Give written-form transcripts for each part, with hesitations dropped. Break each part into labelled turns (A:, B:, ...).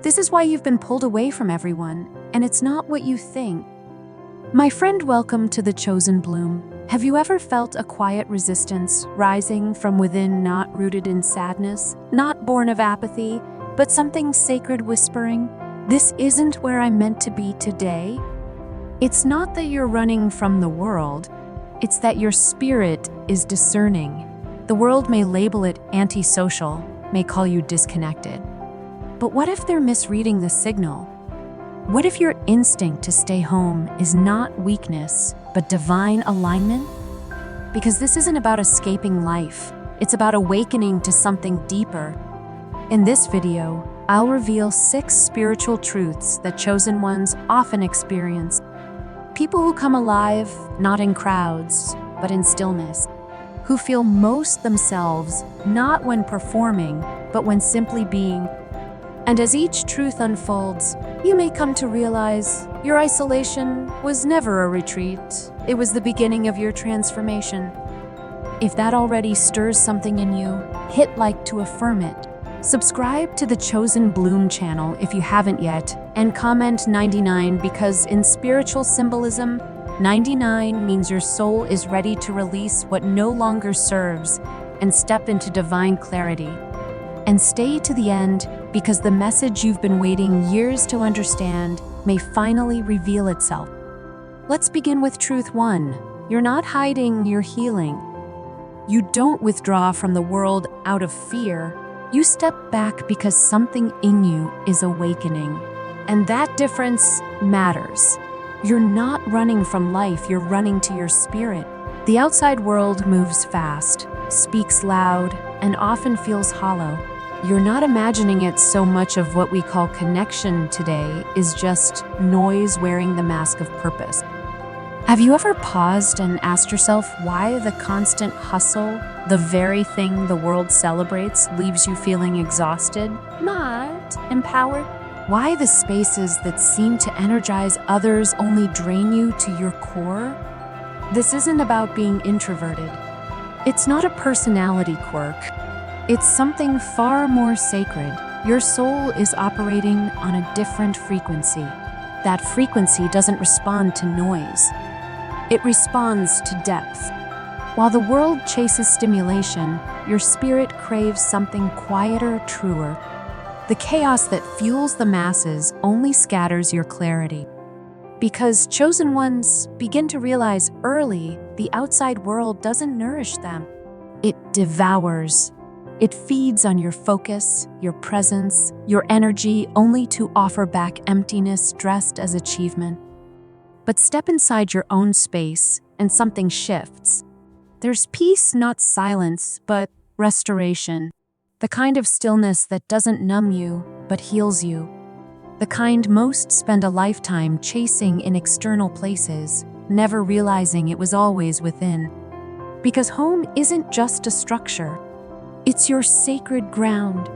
A: This is why you've been pulled away from everyone, and it's not what you think. My friend, welcome to the chosen bloom. Have you ever felt a quiet resistance rising from within, not rooted in sadness, not born of apathy, but something sacred whispering, "This isn't where I'm meant to be today"? It's not that you're running from the world, it's that your spirit is discerning. The world may label it antisocial, may call you disconnected. But what if they're misreading the signal? What if your instinct to stay home is not weakness, but divine alignment? Because this isn't about escaping life, it's about awakening to something deeper. In this video, I'll reveal 6 spiritual truths that chosen ones often experience. People who come alive, not in crowds, but in stillness. Who feel most themselves, not when performing, but when simply being. And as each truth unfolds, you may come to realize your isolation was never a retreat. It was the beginning of your transformation. If that already stirs something in you, hit like to affirm it. Subscribe to the Chosen Bloom channel if you haven't yet, and comment 99 because in spiritual symbolism, 99 means your soul is ready to release what no longer serves and step into divine clarity. And stay to the end because the message you've been waiting years to understand may finally reveal itself. Let's begin with truth 1. You're not hiding, you're healing. You don't withdraw from the world out of fear. You step back because something in you is awakening. And that difference matters. You're not running from life, you're running to your spirit. The outside world moves fast, speaks loud, and often feels hollow. You're not imagining it. So much of what we call connection today is just noise wearing the mask of purpose. Have you ever paused and asked yourself why the constant hustle, the very thing the world celebrates, leaves you feeling exhausted, not empowered? Why the spaces that seem to energize others only drain you to your core? This isn't about being introverted. It's not a personality quirk. It's something far more sacred. Your soul is operating on a different frequency. That frequency doesn't respond to noise. It responds to depth. While the world chases stimulation, your spirit craves something quieter, truer. The chaos that fuels the masses only scatters your clarity. Because chosen ones begin to realize early the outside world doesn't nourish them. It devours. It feeds on your focus, your presence, your energy, only to offer back emptiness dressed as achievement. But step inside your own space and something shifts. There's peace, not silence, but restoration. The kind of stillness that doesn't numb you, but heals you. The kind most spend a lifetime chasing in external places, never realizing it was always within. Because home isn't just a structure. It's your sacred ground.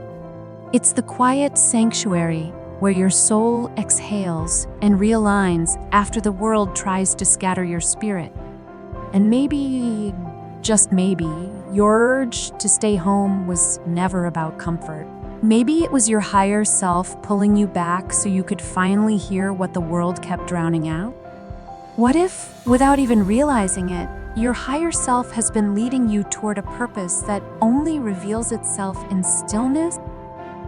A: It's the quiet sanctuary where your soul exhales and realigns after the world tries to scatter your spirit. And maybe, just maybe, your urge to stay home was never about comfort. Maybe it was your higher self pulling you back so you could finally hear what the world kept drowning out. What if, without even realizing it, your higher self has been leading you toward a purpose that only reveals itself in stillness?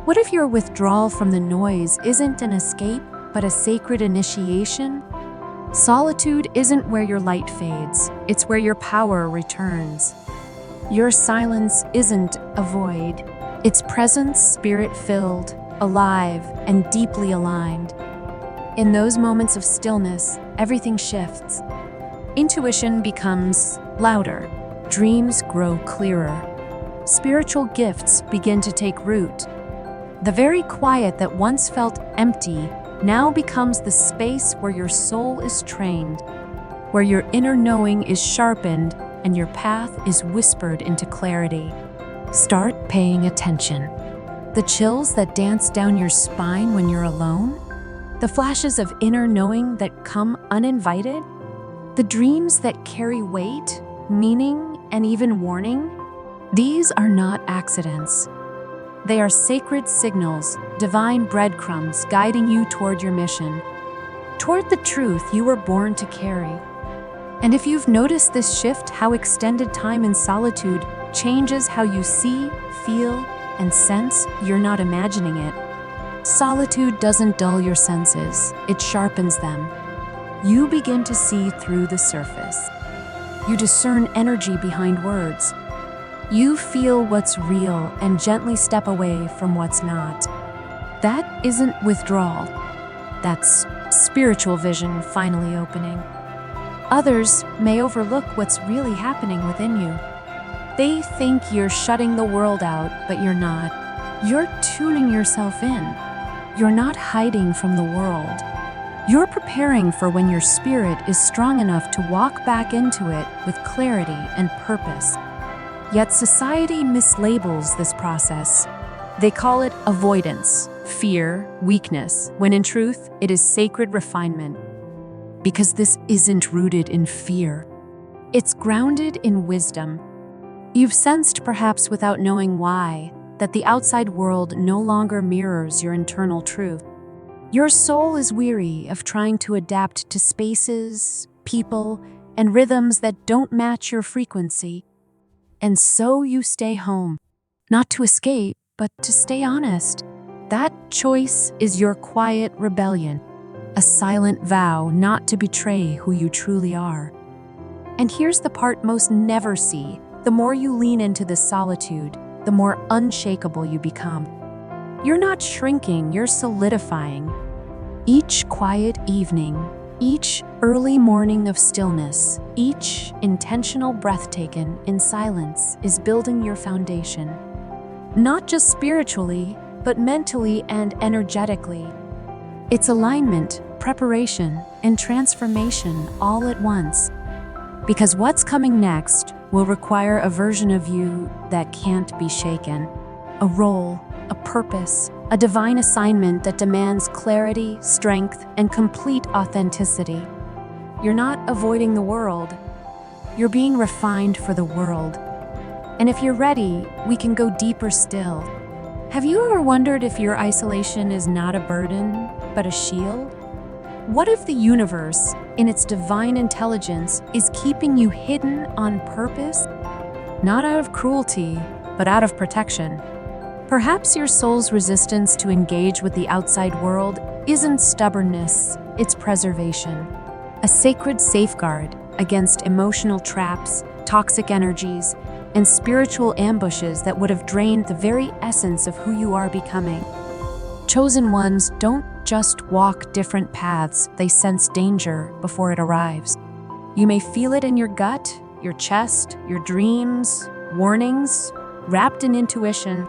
A: What if your withdrawal from the noise isn't an escape, but a sacred initiation? Solitude isn't where your light fades, it's where your power returns. Your silence isn't a void, it's presence spirit-filled, alive, and deeply aligned. In those moments of stillness, everything shifts. Intuition becomes louder, dreams grow clearer, spiritual gifts begin to take root. The very quiet that once felt empty now becomes the space where your soul is trained, where your inner knowing is sharpened and your path is whispered into clarity. Start paying attention. The chills that dance down your spine when you're alone, the flashes of inner knowing that come uninvited, the dreams that carry weight, meaning, and even warning, these are not accidents. They are sacred signals, divine breadcrumbs guiding you toward your mission, toward the truth you were born to carry. And if you've noticed this shift, how extended time in solitude changes how you see, feel, and sense, you're not imagining it. Solitude doesn't dull your senses, it sharpens them. You begin to see through the surface. You discern energy behind words. You feel what's real and gently step away from what's not. That isn't withdrawal. That's spiritual vision finally opening. Others may overlook what's really happening within you. They think you're shutting the world out, but you're not. You're tuning yourself in. You're not hiding from the world. You're preparing for when your spirit is strong enough to walk back into it with clarity and purpose. Yet society mislabels this process. They call it avoidance, fear, weakness, when in truth, it is sacred refinement. Because this isn't rooted in fear. It's grounded in wisdom. You've sensed, perhaps without knowing why, that the outside world no longer mirrors your internal truth. Your soul is weary of trying to adapt to spaces, people, and rhythms that don't match your frequency. And so you stay home, not to escape, but to stay honest. That choice is your quiet rebellion, a silent vow not to betray who you truly are. And here's the part most never see. The more you lean into this solitude, the more unshakable you become. You're not shrinking, you're solidifying. Each quiet evening, each early morning of stillness, each intentional breath taken in silence is building your foundation. Not just spiritually, but mentally and energetically. It's alignment, preparation, and transformation all at once. Because what's coming next will require a version of you that can't be shaken. A role, a purpose, a divine assignment that demands clarity, strength, and complete authenticity. You're not avoiding the world. You're being refined for the world. And if you're ready, we can go deeper still. Have you ever wondered if your isolation is not a burden, but a shield? What if the universe, in its divine intelligence, is keeping you hidden on purpose? Not out of cruelty, but out of protection. Perhaps your soul's resistance to engage with the outside world isn't stubbornness, it's preservation. A sacred safeguard against emotional traps, toxic energies, and spiritual ambushes that would have drained the very essence of who you are becoming. Chosen ones don't just walk different paths, they sense danger before it arrives. You may feel it in your gut, your chest, your dreams, warnings, wrapped in intuition.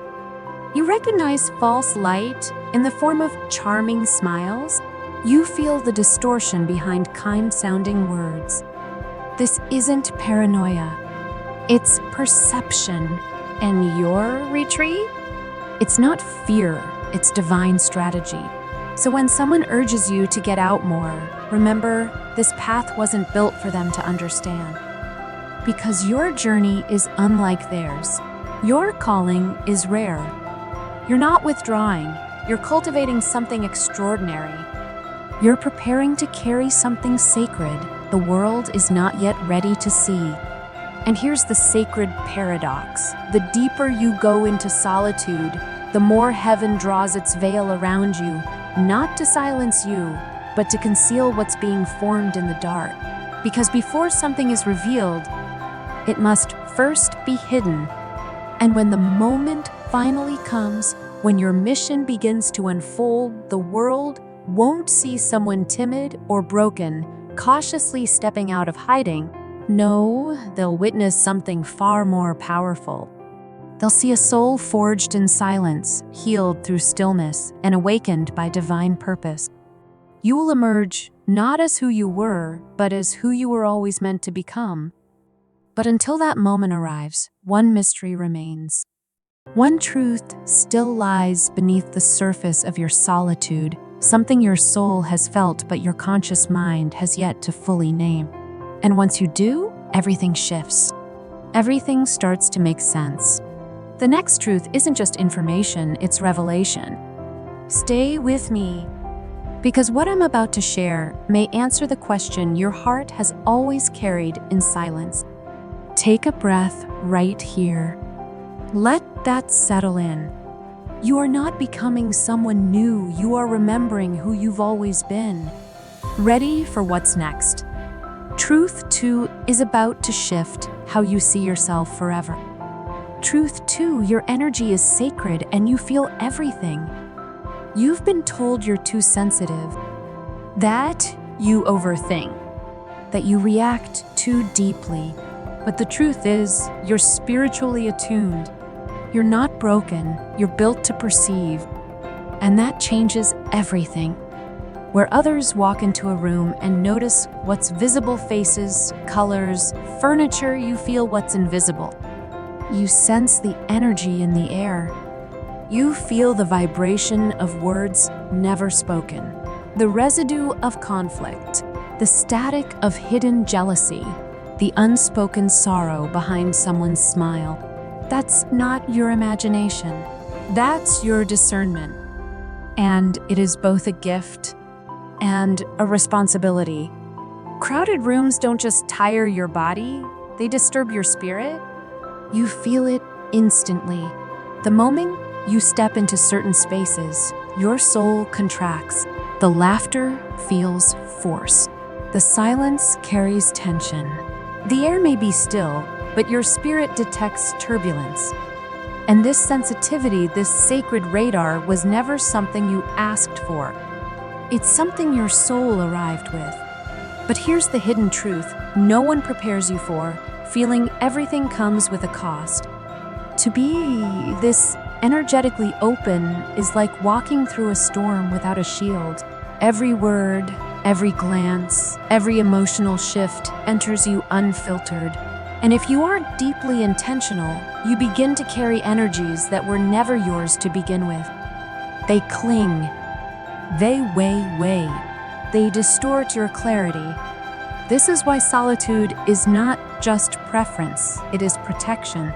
A: You recognize false light in the form of charming smiles. You feel the distortion behind kind-sounding words. This isn't paranoia. It's perception. And your retreat? It's not fear, it's divine strategy. So when someone urges you to get out more, remember, this path wasn't built for them to understand. Because your journey is unlike theirs. Your calling is rare. You're not withdrawing, you're cultivating something extraordinary. You're preparing to carry something sacred the world is not yet ready to see. And here's the sacred paradox. The deeper you go into solitude, the more heaven draws its veil around you, not to silence you, but to conceal what's being formed in the dark. Because before something is revealed, it must first be hidden. And when the moment finally comes, when your mission begins to unfold, the world won't see someone timid or broken, cautiously stepping out of hiding. No, they'll witness something far more powerful. They'll see a soul forged in silence, healed through stillness, and awakened by divine purpose. You will emerge not as who you were, but as who you were always meant to become. But until that moment arrives, one mystery remains. One truth still lies beneath the surface of your solitude, something your soul has felt but your conscious mind has yet to fully name. And once you do, everything shifts. Everything starts to make sense. The next truth isn't just information, it's revelation. Stay with me, because what I'm about to share may answer the question your heart has always carried in silence. Take a breath right here. Let that settle in. You are not becoming someone new, you are remembering who you've always been. Ready for what's next? Truth 2 is about to shift how you see yourself forever. Truth 2, your energy is sacred and you feel everything. You've been told you're too sensitive, that you overthink, that you react too deeply. But the truth is, you're spiritually attuned. You're not broken, you're built to perceive. And that changes everything. Where others walk into a room and notice what's visible: faces, colors, furniture, you feel what's invisible. You sense the energy in the air. You feel the vibration of words never spoken, the residue of conflict, the static of hidden jealousy, the unspoken sorrow behind someone's smile. That's not your imagination. That's your discernment. And it is both a gift and a responsibility. Crowded rooms don't just tire your body, they disturb your spirit. You feel it instantly. The moment you step into certain spaces, your soul contracts. The laughter feels force. The silence carries tension. The air may be still, but your spirit detects turbulence. And this sensitivity, this sacred radar, was never something you asked for. It's something your soul arrived with. But here's the hidden truth no one prepares you for. Feeling everything comes with a cost. To be this energetically open is like walking through a storm without a shield. Every word, every glance, every emotional shift enters you unfiltered. And if you aren't deeply intentional, you begin to carry energies that were never yours to begin with. They cling. They weigh. They distort your clarity. This is why solitude is not just preference, it is protection.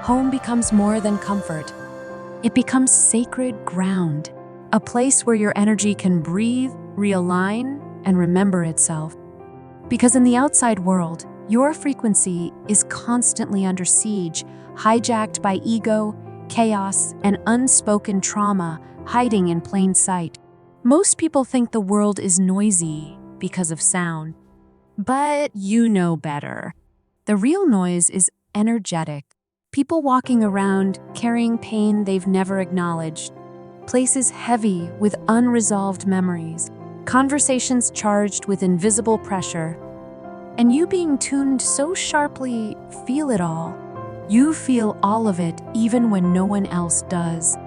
A: Home becomes more than comfort. It becomes sacred ground, a place where your energy can breathe, realign, and remember itself. Because in the outside world, your frequency is constantly under siege, hijacked by ego, chaos, and unspoken trauma hiding in plain sight. Most people think the world is noisy because of sound. But you know better. The real noise is energetic. People walking around carrying pain they've never acknowledged. Places heavy with unresolved memories. Conversations charged with invisible pressure. And you being tuned so sharply, feel it all. You feel all of it even when no one else does.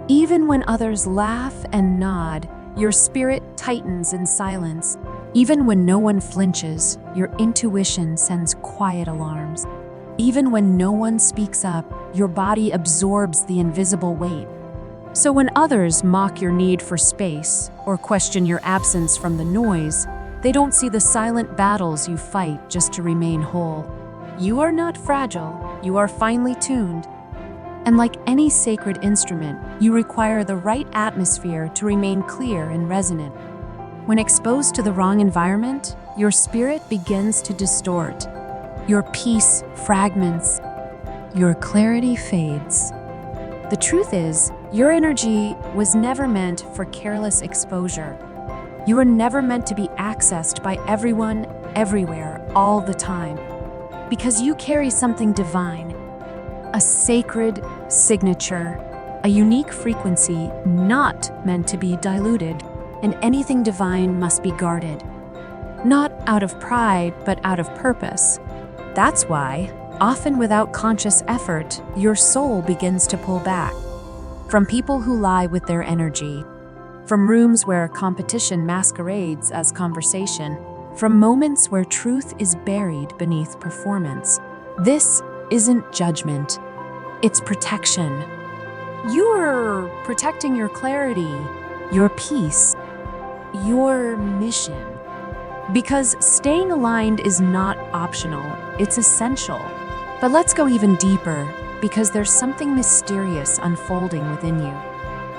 A: Even when others laugh and nod, your spirit tightens in silence. Even when no one flinches, your intuition sends quiet alarms. Even when no one speaks up, your body absorbs the invisible weight. So when others mock your need for space or question your absence from the noise, they don't see the silent battles you fight just to remain whole. You are not fragile, you are finely tuned. And like any sacred instrument, you require the right atmosphere to remain clear and resonant. When exposed to the wrong environment, your spirit begins to distort. Your peace fragments. Your clarity fades. The truth is, your energy was never meant for careless exposure. You were never meant to be accessed by everyone, everywhere, all the time. Because you carry something divine, a sacred signature, a unique frequency not meant to be diluted. And anything divine must be guarded. Not out of pride, but out of purpose. That's why, often without conscious effort, your soul begins to pull back. From people who lie with their energy. From rooms where competition masquerades as conversation. From moments where truth is buried beneath performance. This isn't judgment. It's protection. You're protecting your clarity, your peace, your mission. Because staying aligned is not optional, it's essential. But let's go even deeper, because there's something mysterious unfolding within you.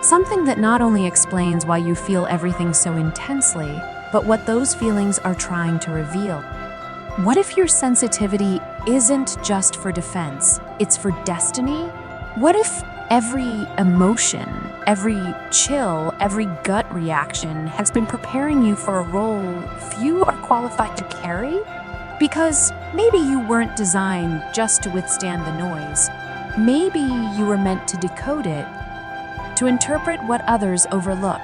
A: Something that not only explains why you feel everything so intensely, but what those feelings are trying to reveal. What if your sensitivity isn't just for defense, it's for destiny? What if every emotion, every chill, every gut reaction has been preparing you for a role few are qualified to carry? Because maybe you weren't designed just to withstand the noise. Maybe you were meant to decode it, to interpret what others overlook,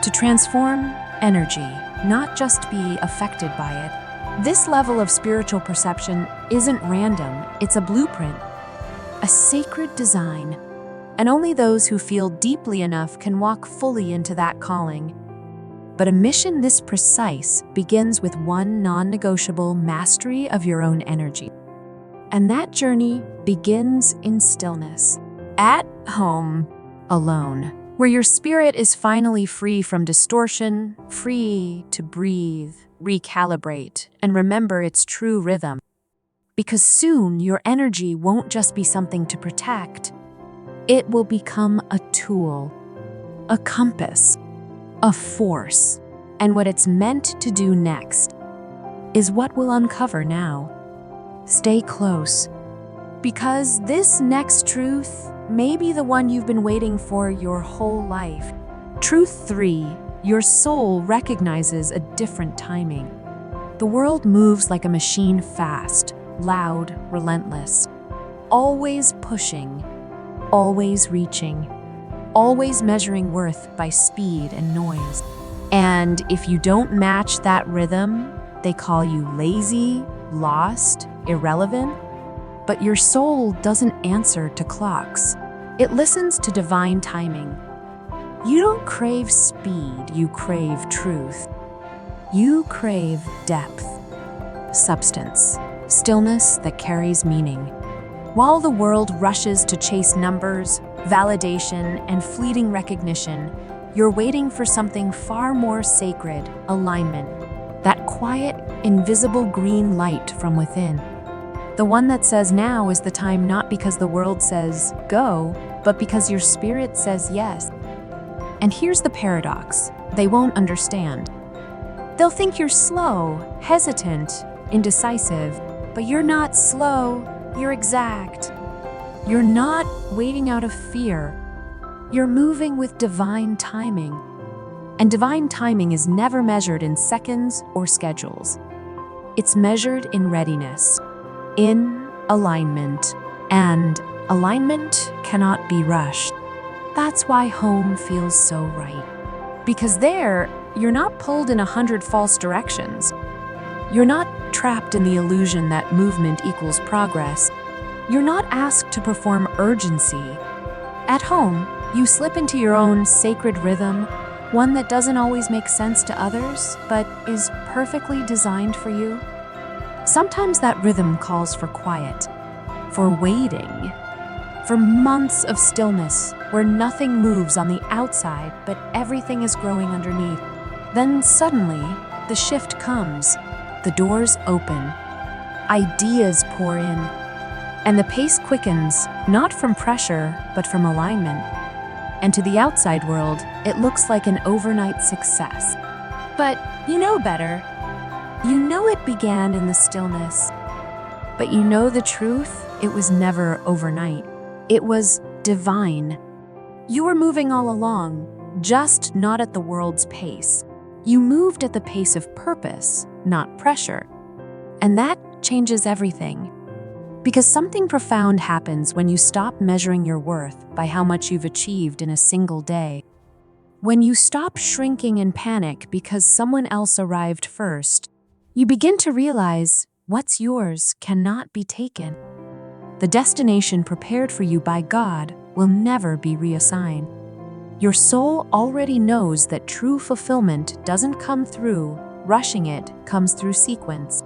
A: to transform energy, not just be affected by it. This level of spiritual perception isn't random, it's a blueprint, a sacred design, and only those who feel deeply enough can walk fully into that calling. But a mission this precise begins with one non-negotiable mastery of your own energy. And that journey begins in stillness, at home, alone, where your spirit is finally free from distortion, free to breathe, recalibrate, and remember its true rhythm. Because soon your energy won't just be something to protect, it will become a tool, a compass, a force. And what it's meant to do next is what we'll uncover now. Stay close, because this next truth may be the one you've been waiting for your whole life. Truth 3, your soul recognizes a different timing. The world moves like a machine, fast, loud, relentless, always pushing, always reaching, always measuring worth by speed and noise. And if you don't match that rhythm, they call you lazy, lost, irrelevant. But your soul doesn't answer to clocks. It listens to divine timing. You don't crave speed, you crave truth. You crave depth, substance, stillness that carries meaning. While the world rushes to chase numbers, validation, and fleeting recognition, you're waiting for something far more sacred, alignment. That quiet, invisible green light from within. The one that says now is the time, not because the world says go, but because your spirit says yes. And here's the paradox: they won't understand. They'll think you're slow, hesitant, indecisive, but you're not slow, you're exact. You're not waiting out of fear. You're moving with divine timing. And divine timing is never measured in seconds or schedules. It's measured in readiness, in alignment, and alignment cannot be rushed. That's why home feels so right. Because there, you're not pulled in 100 false directions. You're not trapped in the illusion that movement equals progress. You're not asked to perform urgency. At home, you slip into your own sacred rhythm, one that doesn't always make sense to others, but is perfectly designed for you. Sometimes that rhythm calls for quiet, for waiting, for months of stillness where nothing moves on the outside but everything is growing underneath. Then suddenly, the shift comes, the doors open, ideas pour in, and the pace quickens, not from pressure, but from alignment. And to the outside world, it looks like an overnight success. But you know better. You know it began in the stillness. But you know the truth, it was never overnight. It was divine. You were moving all along, just not at the world's pace. You moved at the pace of purpose, not pressure. And that changes everything. Because something profound happens when you stop measuring your worth by how much you've achieved in a single day. When you stop shrinking in panic because someone else arrived first, you begin to realize what's yours cannot be taken. The destination prepared for you by God will never be reassigned. Your soul already knows that true fulfillment doesn't come through rushing, it comes through sequence.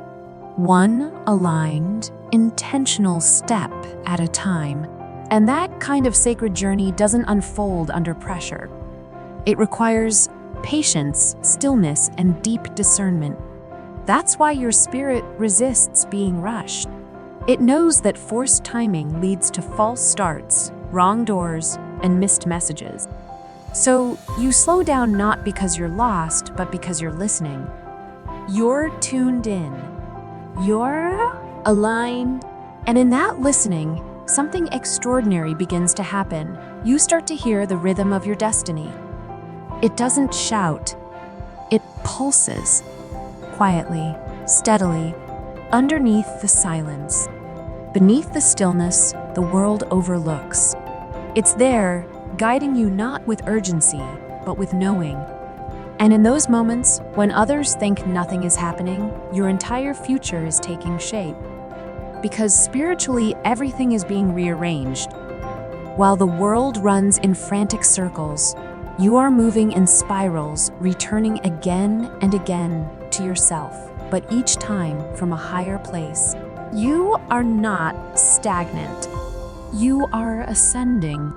A: One aligned, intentional step at a time. And that kind of sacred journey doesn't unfold under pressure. It requires patience, stillness, and deep discernment. That's why your spirit resists being rushed. It knows that forced timing leads to false starts, wrong doors, and missed messages. So you slow down not because you're lost, but because you're listening. You're tuned in. You're aligned. And in that listening, something extraordinary begins to happen. You start to hear the rhythm of your destiny. It doesn't shout. It pulses. Quietly, steadily, underneath the silence. Beneath the stillness the world overlooks. It's there, guiding you not with urgency, but with knowing. And in those moments, when others think nothing is happening, your entire future is taking shape. Because spiritually, everything is being rearranged. While the world runs in frantic circles, you are moving in spirals, returning again and again to yourself, but each time from a higher place. You are not stagnant. You are ascending.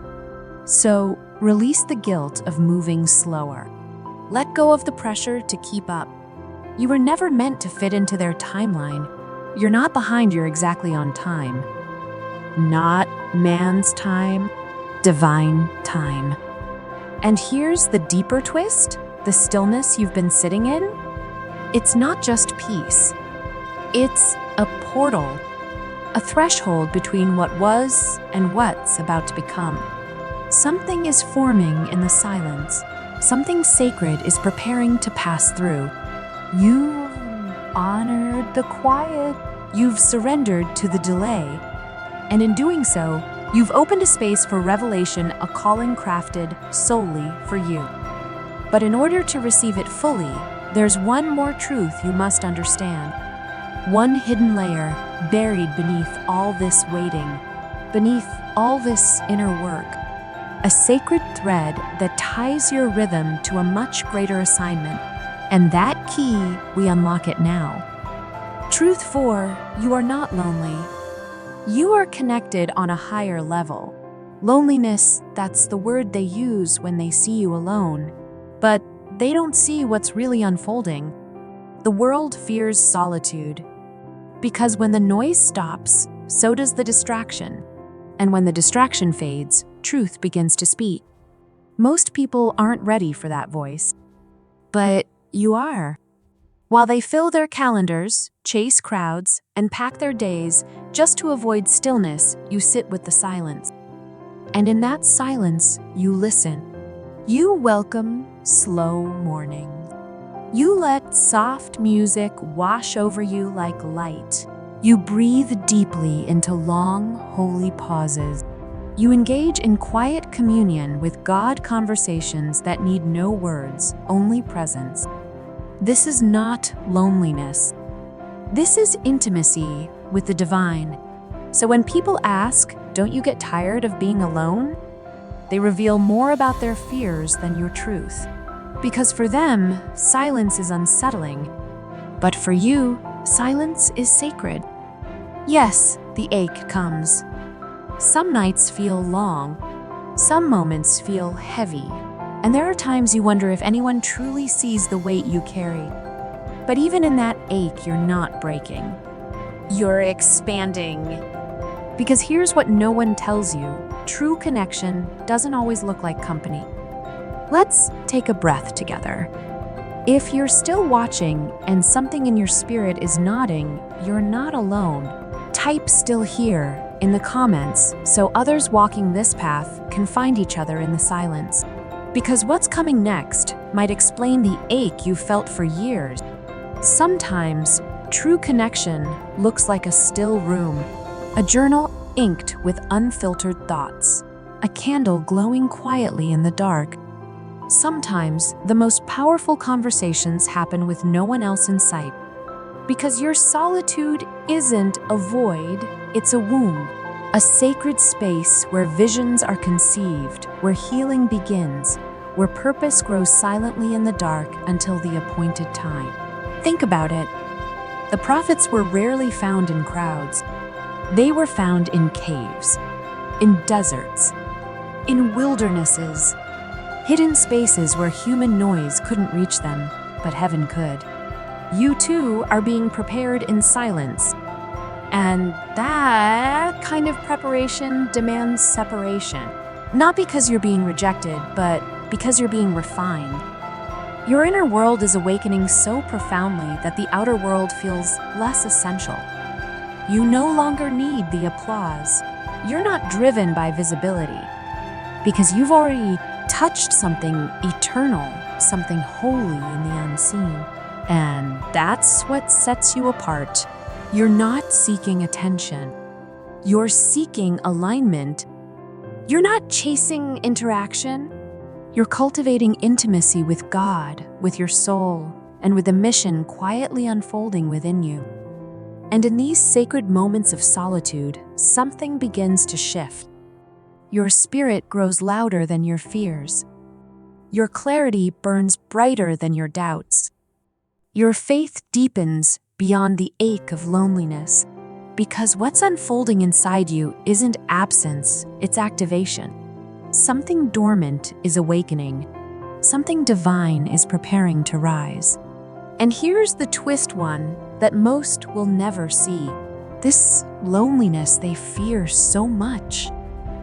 A: So, release the guilt of moving slower. Let go of the pressure to keep up. You were never meant to fit into their timeline. You're not behind, you're exactly on time. Not man's time, divine time. And here's the deeper twist, the stillness you've been sitting in. It's not just peace. It's a portal, a threshold between what was and what's about to become. Something is forming in the silence. Something sacred is preparing to pass through. You've honored the quiet. You've surrendered to the delay. And in doing so, you've opened a space for revelation, a calling crafted solely for you. But in order to receive it fully, there's one more truth you must understand. One hidden layer buried beneath all this waiting, beneath all this inner work. A sacred thread that ties your rhythm to a much greater assignment. And that key, we unlock it now. Truth 4, you are not lonely. You are connected on a higher level. Loneliness, that's the word they use when they see you alone. But they don't see what's really unfolding. The world fears solitude. Because when the noise stops, so does the distraction. And when the distraction fades, truth begins to speak. Most people aren't ready for that voice. But you are. While they fill their calendars, chase crowds, and pack their days just to avoid stillness, you sit with the silence. And in that silence, you listen. You welcome slow morning. You let soft music wash over you like light. You breathe deeply into long, holy pauses. You engage in quiet communion with God, conversations that need no words, only presence. This is not loneliness. This is intimacy with the divine. So when people ask, "Don't you get tired of being alone?" they reveal more about their fears than your truth. Because for them, silence is unsettling. But for you, silence is sacred. Yes, the ache comes. Some nights feel long. Some moments feel heavy. And there are times you wonder if anyone truly sees the weight you carry. But even in that ache, you're not breaking. You're expanding. Because here's what no one tells you. True connection doesn't always look like company. Let's take a breath together. If you're still watching and something in your spirit is nodding, you're not alone. Type "still here" in the comments so others walking this path can find each other in the silence. Because what's coming next might explain the ache you felt for years. Sometimes, true connection looks like a still room, a journal inked with unfiltered thoughts, a candle glowing quietly in the dark. Sometimes, the most powerful conversations happen with no one else in sight. Because your solitude isn't a void, it's a womb. A sacred space where visions are conceived, where healing begins, where purpose grows silently in the dark until the appointed time. Think about it. The prophets were rarely found in crowds. They were found in caves, in deserts, in wildernesses, hidden spaces where human noise couldn't reach them, but heaven could. You too are being prepared in silence. And that kind of preparation demands separation. Not because you're being rejected, but because you're being refined. Your inner world is awakening so profoundly that the outer world feels less essential. You no longer need the applause. You're not driven by visibility, because you've already touched something eternal, something holy in the unseen. And that's what sets you apart. You're not seeking attention. You're seeking alignment. You're not chasing interaction. You're cultivating intimacy with God, with your soul, and with a mission quietly unfolding within you. And in these sacred moments of solitude, something begins to shift. Your spirit grows louder than your fears. Your clarity burns brighter than your doubts. Your faith deepens beyond the ache of loneliness, because what's unfolding inside you isn't absence, it's activation. Something dormant is awakening. Something divine is preparing to rise. And here's the twist one that most will never see. This loneliness they fear so much.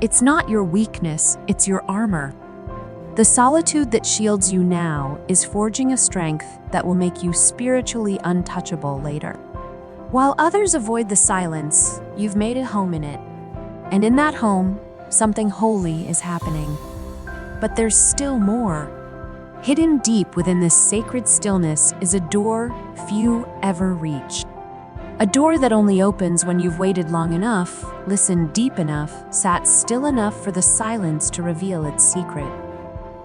A: It's not your weakness, it's your armor. The solitude that shields you now is forging a strength that will make you spiritually untouchable later. While others avoid the silence, you've made a home in it. And in that home, something holy is happening. But there's still more. Hidden deep within this sacred stillness is a door few ever reach. A door that only opens when you've waited long enough, listened deep enough, sat still enough for the silence to reveal its secret.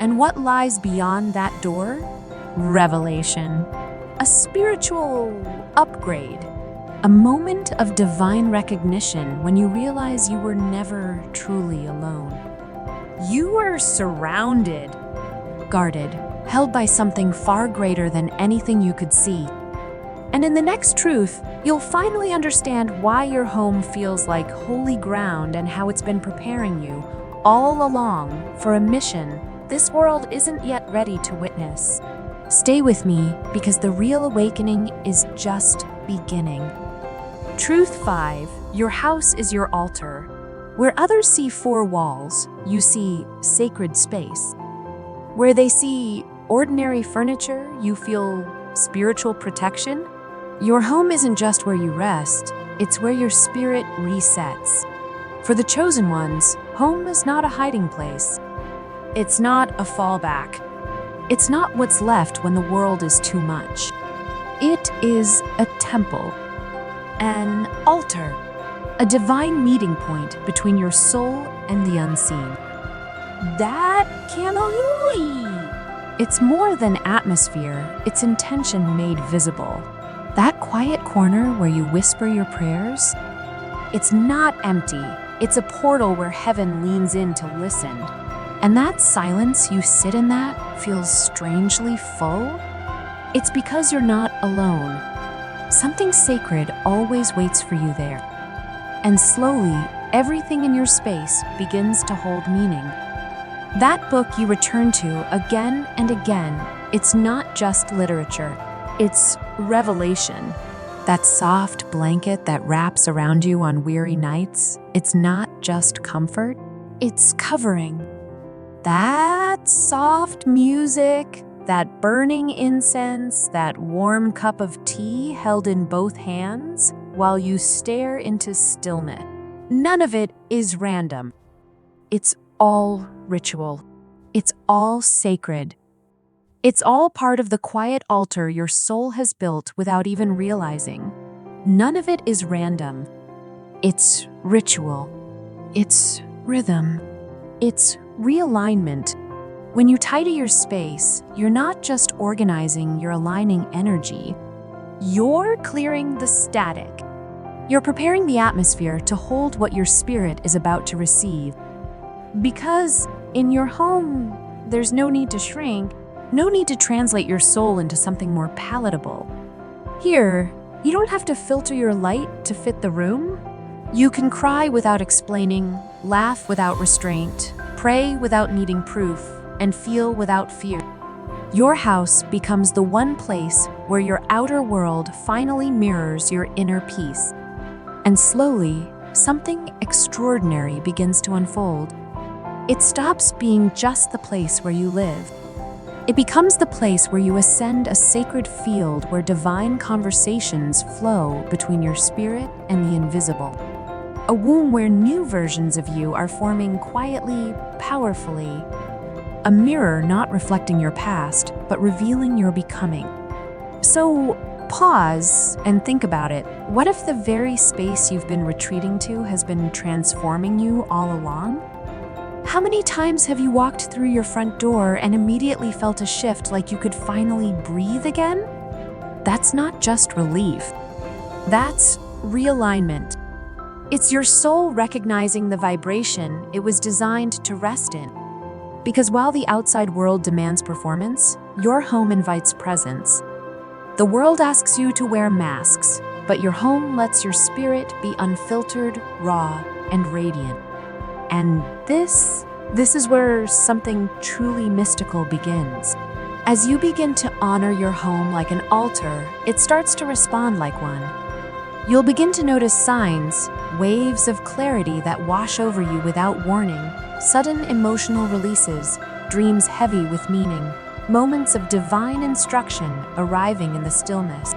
A: And what lies beyond that door? Revelation. A spiritual upgrade. A moment of divine recognition when you realize you were never truly alone. You were surrounded, guarded, held by something far greater than anything you could see. And in the next truth, you'll finally understand why your home feels like holy ground and how it's been preparing you all along for a mission this world isn't yet ready to witness. Stay with me, because the real awakening is just beginning. Truth 5. Your house is your altar. Where others see 4 walls, you see sacred space. Where they see ordinary furniture, you feel spiritual protection. Your home isn't just where you rest, it's where your spirit resets. For the chosen ones, home is not a hiding place. It's not a fallback. It's not what's left when the world is too much. It is a temple, an altar, a divine meeting point between your soul and the unseen. That can't. It's more than atmosphere, it's intention made visible. That quiet corner where you whisper your prayers, it's not empty, it's a portal where heaven leans in to listen. And that silence you sit in that feels strangely full? It's because you're not alone. Something sacred always waits for you there. And slowly, everything in your space begins to hold meaning. That book you return to again and again, it's not just literature, it's revelation. That soft blanket that wraps around you on weary nights, it's not just comfort, it's covering. That soft music, that burning incense, that warm cup of tea held in both hands while you stare into stillness. None of it is random. It's all ritual. It's all sacred. It's all part of the quiet altar your soul has built without even realizing. None of it is random. It's ritual. It's rhythm. It's realignment. When you tidy your space, you're not just organizing, you're aligning energy. You're clearing the static. You're preparing the atmosphere to hold what your spirit is about to receive. Because in your home, there's no need to shrink, no need to translate your soul into something more palatable. Here, you don't have to filter your light to fit the room. You can cry without explaining, laugh without restraint, pray without needing proof, and feel without fear. Your house becomes the one place where your outer world finally mirrors your inner peace. And slowly, something extraordinary begins to unfold. It stops being just the place where you live. It becomes the place where you ascend a sacred field where divine conversations flow between your spirit and the invisible. A womb where new versions of you are forming quietly, powerfully. A mirror not reflecting your past, but revealing your becoming. So, pause and think about it. What if the very space you've been retreating to has been transforming you all along? How many times have you walked through your front door and immediately felt a shift, like you could finally breathe again? That's not just relief. That's realignment. It's your soul recognizing the vibration it was designed to rest in. Because while the outside world demands performance, your home invites presence. The world asks you to wear masks, but your home lets your spirit be unfiltered, raw, and radiant. And this is where something truly mystical begins. As you begin to honor your home like an altar, it starts to respond like one. You'll begin to notice signs, waves of clarity that wash over you without warning, sudden emotional releases, dreams heavy with meaning, moments of divine instruction arriving in the stillness.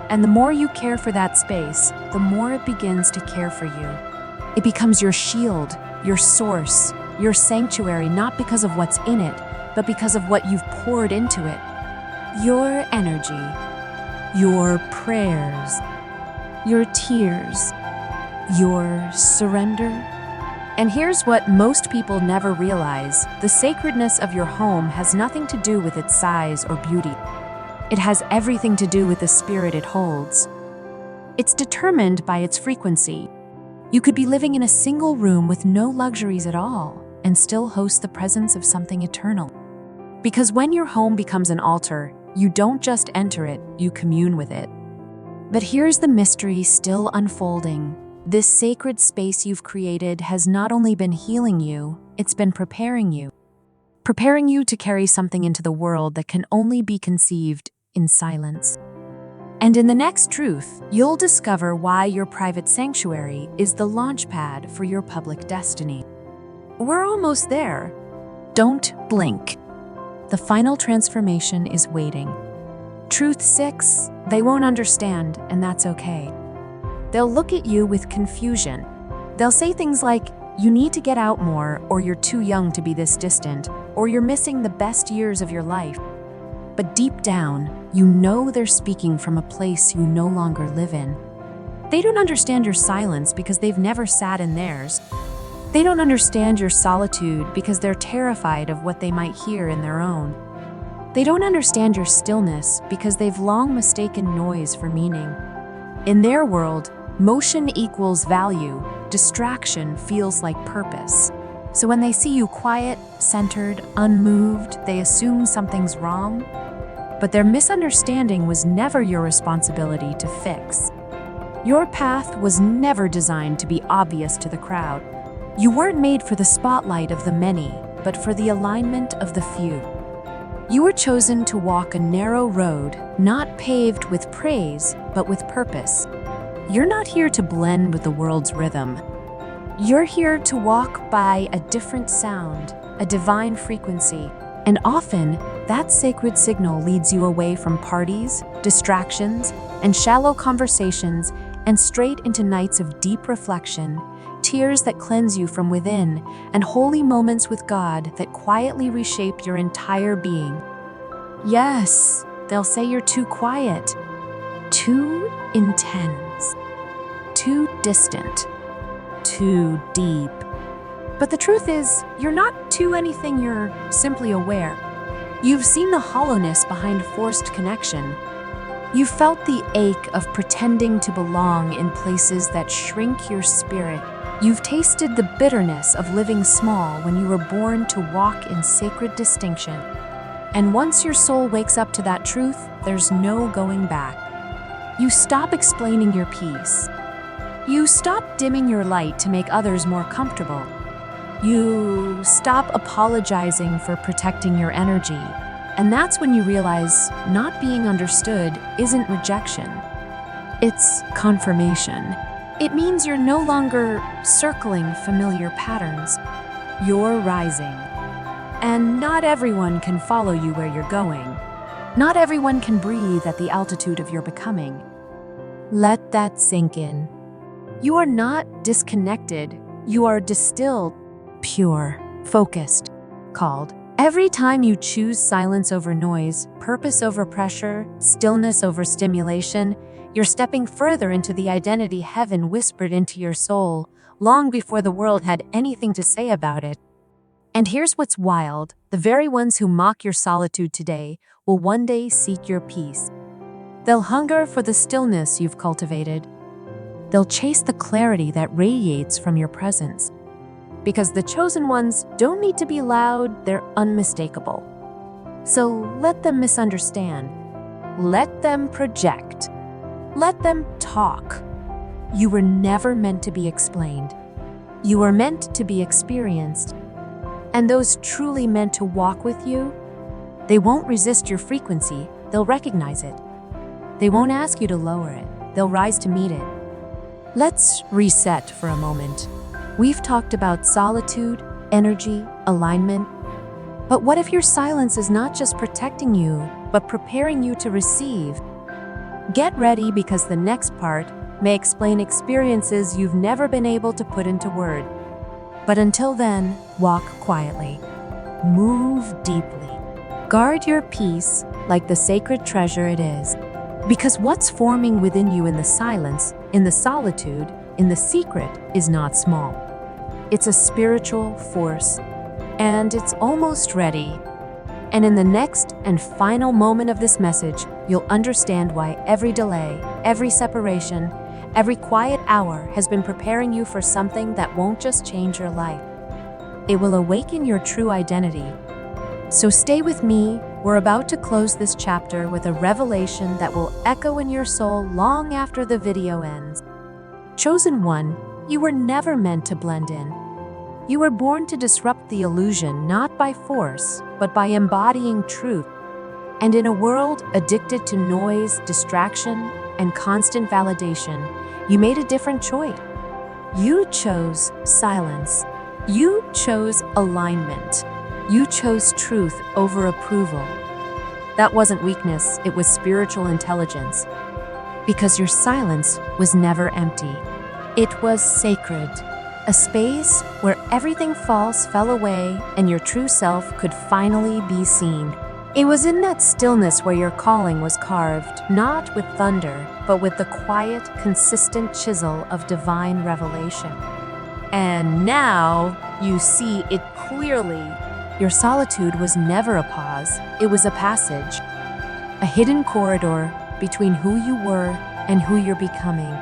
A: And the more you care for that space, the more it begins to care for you. It becomes your shield, your source, your sanctuary, not because of what's in it, but because of what you've poured into it. Your energy, your prayers, your tears, your surrender. And here's what most people never realize: the sacredness of your home has nothing to do with its size or beauty. It has everything to do with the spirit it holds. It's determined by its frequency. You could be living in a single room with no luxuries at all and still host the presence of something eternal. Because when your home becomes an altar, you don't just enter it, you commune with it. But here's the mystery still unfolding. This sacred space you've created has not only been healing you, it's been preparing you. Preparing you to carry something into the world that can only be conceived in silence. And in the next truth, you'll discover why your private sanctuary is the launchpad for your public destiny. We're almost there. Don't blink. The final transformation is waiting. Truth 6, they won't understand, and that's okay. They'll look at you with confusion. They'll say things like, "You need to get out more," or "You're too young to be this distant," or "You're missing the best years of your life." But deep down, you know they're speaking from a place you no longer live in. They don't understand your silence because they've never sat in theirs. They don't understand your solitude because they're terrified of what they might hear in their own. They don't understand your stillness because they've long mistaken noise for meaning. In their world, motion equals value, distraction feels like purpose. So when they see you quiet, centered, unmoved, they assume something's wrong. But their misunderstanding was never your responsibility to fix. Your path was never designed to be obvious to the crowd. You weren't made for the spotlight of the many, but for the alignment of the few. You were chosen to walk a narrow road, not paved with praise, but with purpose. You're not here to blend with the world's rhythm. You're here to walk by a different sound, a divine frequency, and often that sacred signal leads you away from parties, distractions, and shallow conversations and straight into nights of deep reflection, tears that cleanse you from within, and holy moments with God that quietly reshape your entire being. Yes, they'll say you're too quiet, too intense, too distant, too deep. But the truth is, you're not too anything, you're simply aware. You've seen the hollowness behind forced connection. You've felt the ache of pretending to belong in places that shrink your spirit. You've tasted the bitterness of living small when you were born to walk in sacred distinction. And once your soul wakes up to that truth, there's no going back. You stop explaining your piece. You stop dimming your light to make others more comfortable. You stop apologizing for protecting your energy. And that's when you realize not being understood isn't rejection. It's confirmation. It means you're no longer circling familiar patterns. You're rising. And not everyone can follow you where you're going. Not everyone can breathe at the altitude of your becoming. Let that sink in. You are not disconnected. You are distilled, pure, focused, called. Every time you choose silence over noise, purpose over pressure, stillness over stimulation, you're stepping further into the identity heaven whispered into your soul, long before the world had anything to say about it. And here's what's wild: the very ones who mock your solitude today will one day seek your peace. They'll hunger for the stillness you've cultivated. They'll chase the clarity that radiates from your presence. Because the chosen ones don't need to be loud, they're unmistakable. So let them misunderstand. Let them project. Let them talk. You were never meant to be explained. You were meant to be experienced. And those truly meant to walk with you, they won't resist your frequency, they'll recognize it. They won't ask you to lower it, they'll rise to meet it. Let's reset for a moment. We've talked about solitude, energy, alignment. But what if your silence is not just protecting you, but preparing you to receive? Get ready, because the next part may explain experiences you've never been able to put into word. But until then, walk quietly. Move deeply. Guard your peace like the sacred treasure it is. Because what's forming within you in the silence, in the solitude, in the secret is not small. It's a spiritual force, and it's almost ready. And in the next and final moment of this message, you'll understand why every delay, every separation, every quiet hour has been preparing you for something that won't just change your life. It will awaken your true identity. So stay with me. We're about to close this chapter with a revelation that will echo in your soul long after the video ends. Chosen one, you were never meant to blend in. You were born to disrupt the illusion, not by force, but by embodying truth. And in a world addicted to noise, distraction, and constant validation, you made a different choice. You chose silence. You chose alignment. You chose truth over approval. That wasn't weakness, it was spiritual intelligence. Because your silence was never empty. It was sacred. A space where everything false fell away and your true self could finally be seen. It was in that stillness where your calling was carved, not with thunder, but with the quiet, consistent chisel of divine revelation. And now you see it clearly. Your solitude was never a pause, it was a passage. A hidden corridor between who you were and who you're becoming.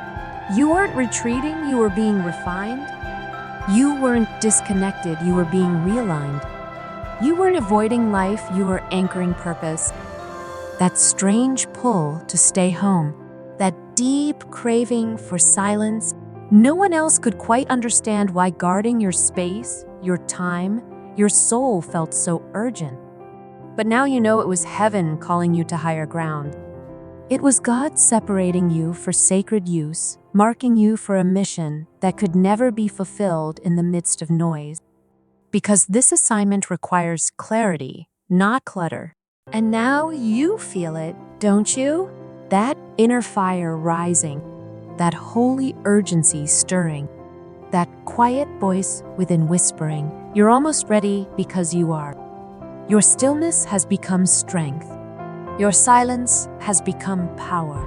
A: You weren't retreating, you were being refined. You weren't disconnected, you were being realigned. You weren't avoiding life, you were anchoring purpose. That strange pull to stay home, that deep craving for silence, no one else could quite understand why guarding your space, your time, your soul felt so urgent. But now you know it was heaven calling you to higher ground. It was God separating you for sacred use, marking you for a mission that could never be fulfilled in the midst of noise. Because this assignment requires clarity, not clutter. And now you feel it, don't you? That inner fire rising, that holy urgency stirring, that quiet voice within whispering, you're almost ready because you are. Your stillness has become strength. Your silence has become power.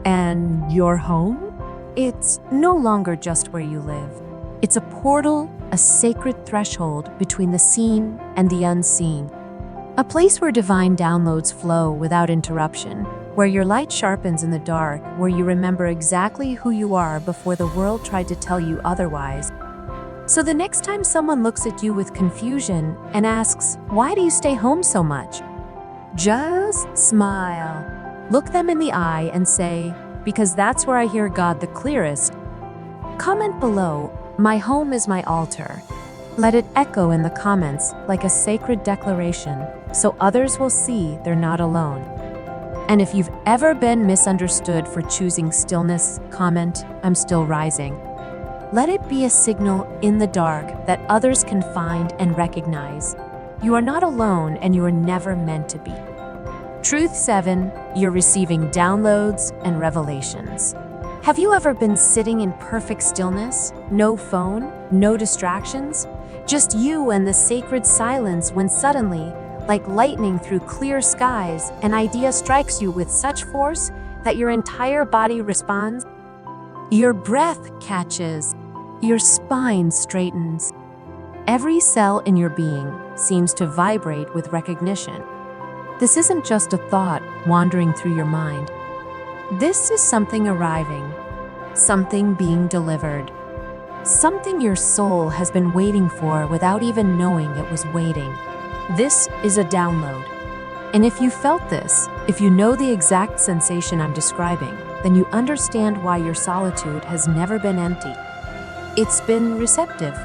A: And your home? It's no longer just where you live. It's a portal, a sacred threshold between the seen and the unseen. A place where divine downloads flow without interruption, where your light sharpens in the dark, where you remember exactly who you are before the world tried to tell you otherwise. So the next time someone looks at you with confusion and asks, "Why do you stay home so much?" just smile. Look them in the eye and say, "Because that's where I hear God the clearest." Comment below, "My home is my altar." Let it echo in the comments like a sacred declaration, so others will see they're not alone. And if you've ever been misunderstood for choosing stillness, comment, "I'm still rising." Let it be a signal in the dark that others can find and recognize. You are not alone, and you are never meant to be. Truth 7, you're receiving downloads and revelations. Have you ever been sitting in perfect stillness? No phone, no distractions, just you and the sacred silence when suddenly, like lightning through clear skies, an idea strikes you with such force that your entire body responds. Your breath catches, your spine straightens. Every cell in your being seems to vibrate with recognition. This isn't just a thought wandering through your mind. This is something arriving, something being delivered, something your soul has been waiting for without even knowing it was waiting. This is a download. And if you felt this, if you know the exact sensation I'm describing, then you understand why your solitude has never been empty. It's been receptive.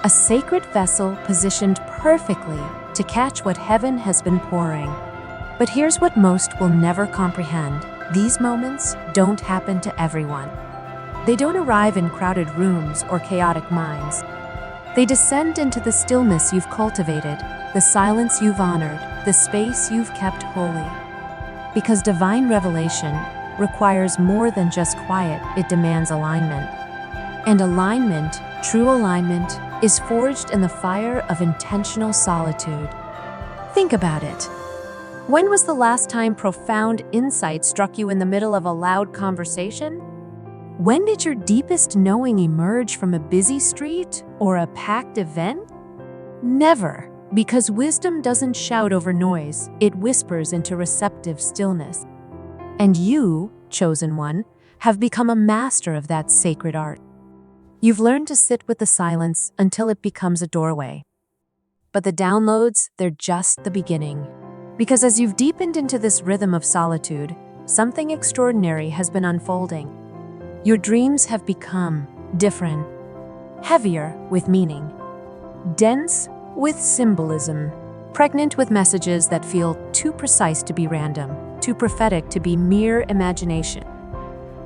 A: A sacred vessel positioned perfectly to catch what heaven has been pouring. But here's what most will never comprehend. These moments don't happen to everyone. They don't arrive in crowded rooms or chaotic minds. They descend into the stillness you've cultivated, the silence you've honored, the space you've kept holy. Because divine revelation requires more than just quiet, it demands alignment. And alignment, true alignment, is forged in the fire of intentional solitude. Think about it. When was the last time profound insight struck you in the middle of a loud conversation? When did your deepest knowing emerge from a busy street or a packed event? Never, because wisdom doesn't shout over noise, it whispers into receptive stillness. And you, chosen one, have become a master of that sacred art. You've learned to sit with the silence until it becomes a doorway. But the downloads, they're just the beginning. Because as you've deepened into this rhythm of solitude, something extraordinary has been unfolding. Your dreams have become different, heavier with meaning, dense with symbolism, pregnant with messages that feel too precise to be random, too prophetic to be mere imagination.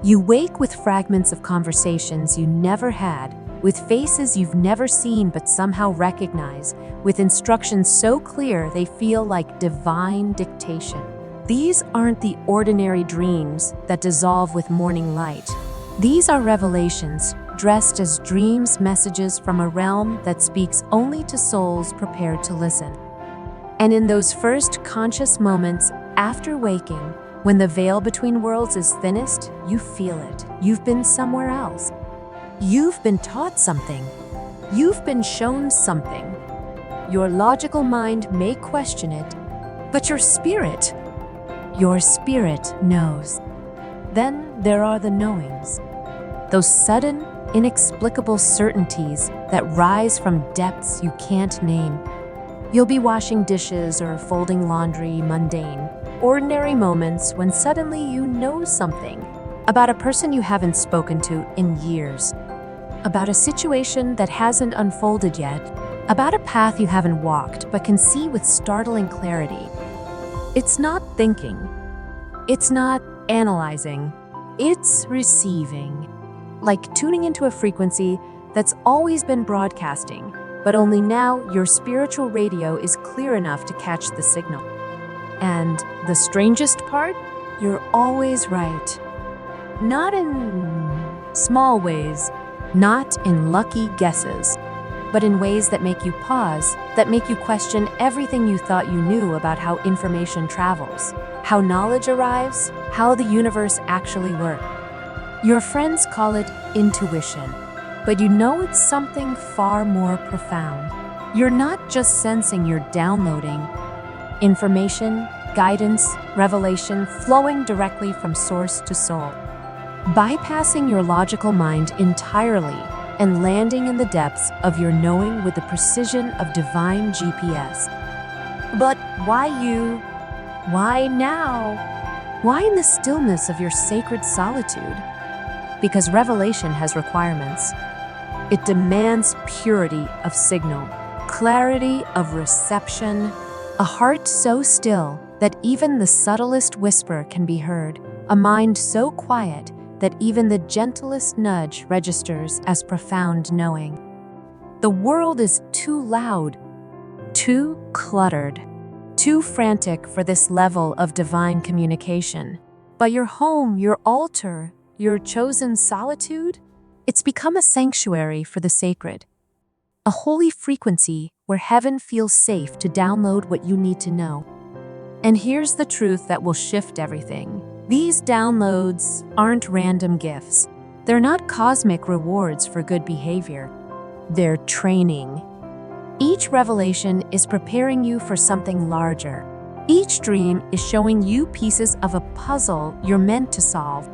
A: You wake with fragments of conversations you never had, with faces you've never seen but somehow recognize, with instructions so clear they feel like divine dictation. These aren't the ordinary dreams that dissolve with morning light. These are revelations, dressed as dreams, messages from a realm that speaks only to souls prepared to listen. And in those first conscious moments after waking, when the veil between worlds is thinnest, you feel it. You've been somewhere else. You've been taught something. You've been shown something. Your logical mind may question it, but your spirit knows. Then there are the knowings. Those sudden, inexplicable certainties that rise from depths you can't name. You'll be washing dishes or folding laundry, mundane, ordinary moments when suddenly you know something about a person you haven't spoken to in years, about a situation that hasn't unfolded yet, about a path you haven't walked but can see with startling clarity. It's not thinking. It's not analyzing. It's receiving. Like tuning into a frequency that's always been broadcasting, but only now your spiritual radio is clear enough to catch the signal. And the strangest part? You're always right. Not in small ways, not in lucky guesses, but in ways that make you pause, that make you question everything you thought you knew about how information travels, how knowledge arrives, how the universe actually works. Your friends call it intuition, but you know it's something far more profound. You're not just sensing, you're downloading information, guidance, revelation flowing directly from source to soul, bypassing your logical mind entirely and landing in the depths of your knowing with the precision of divine GPS. But why you? Why now? Why in the stillness of your sacred solitude? Because revelation has requirements. It demands purity of signal, clarity of reception, a heart so still that even the subtlest whisper can be heard, a mind so quiet that even the gentlest nudge registers as profound knowing. The world is too loud, too cluttered, too frantic for this level of divine communication. But your home, your altar, your chosen solitude, it's become a sanctuary for the sacred, a holy frequency where heaven feels safe to download what you need to know. And here's the truth that will shift everything. These downloads aren't random gifts. They're not cosmic rewards for good behavior. They're training. Each revelation is preparing you for something larger. Each dream is showing you pieces of a puzzle you're meant to solve.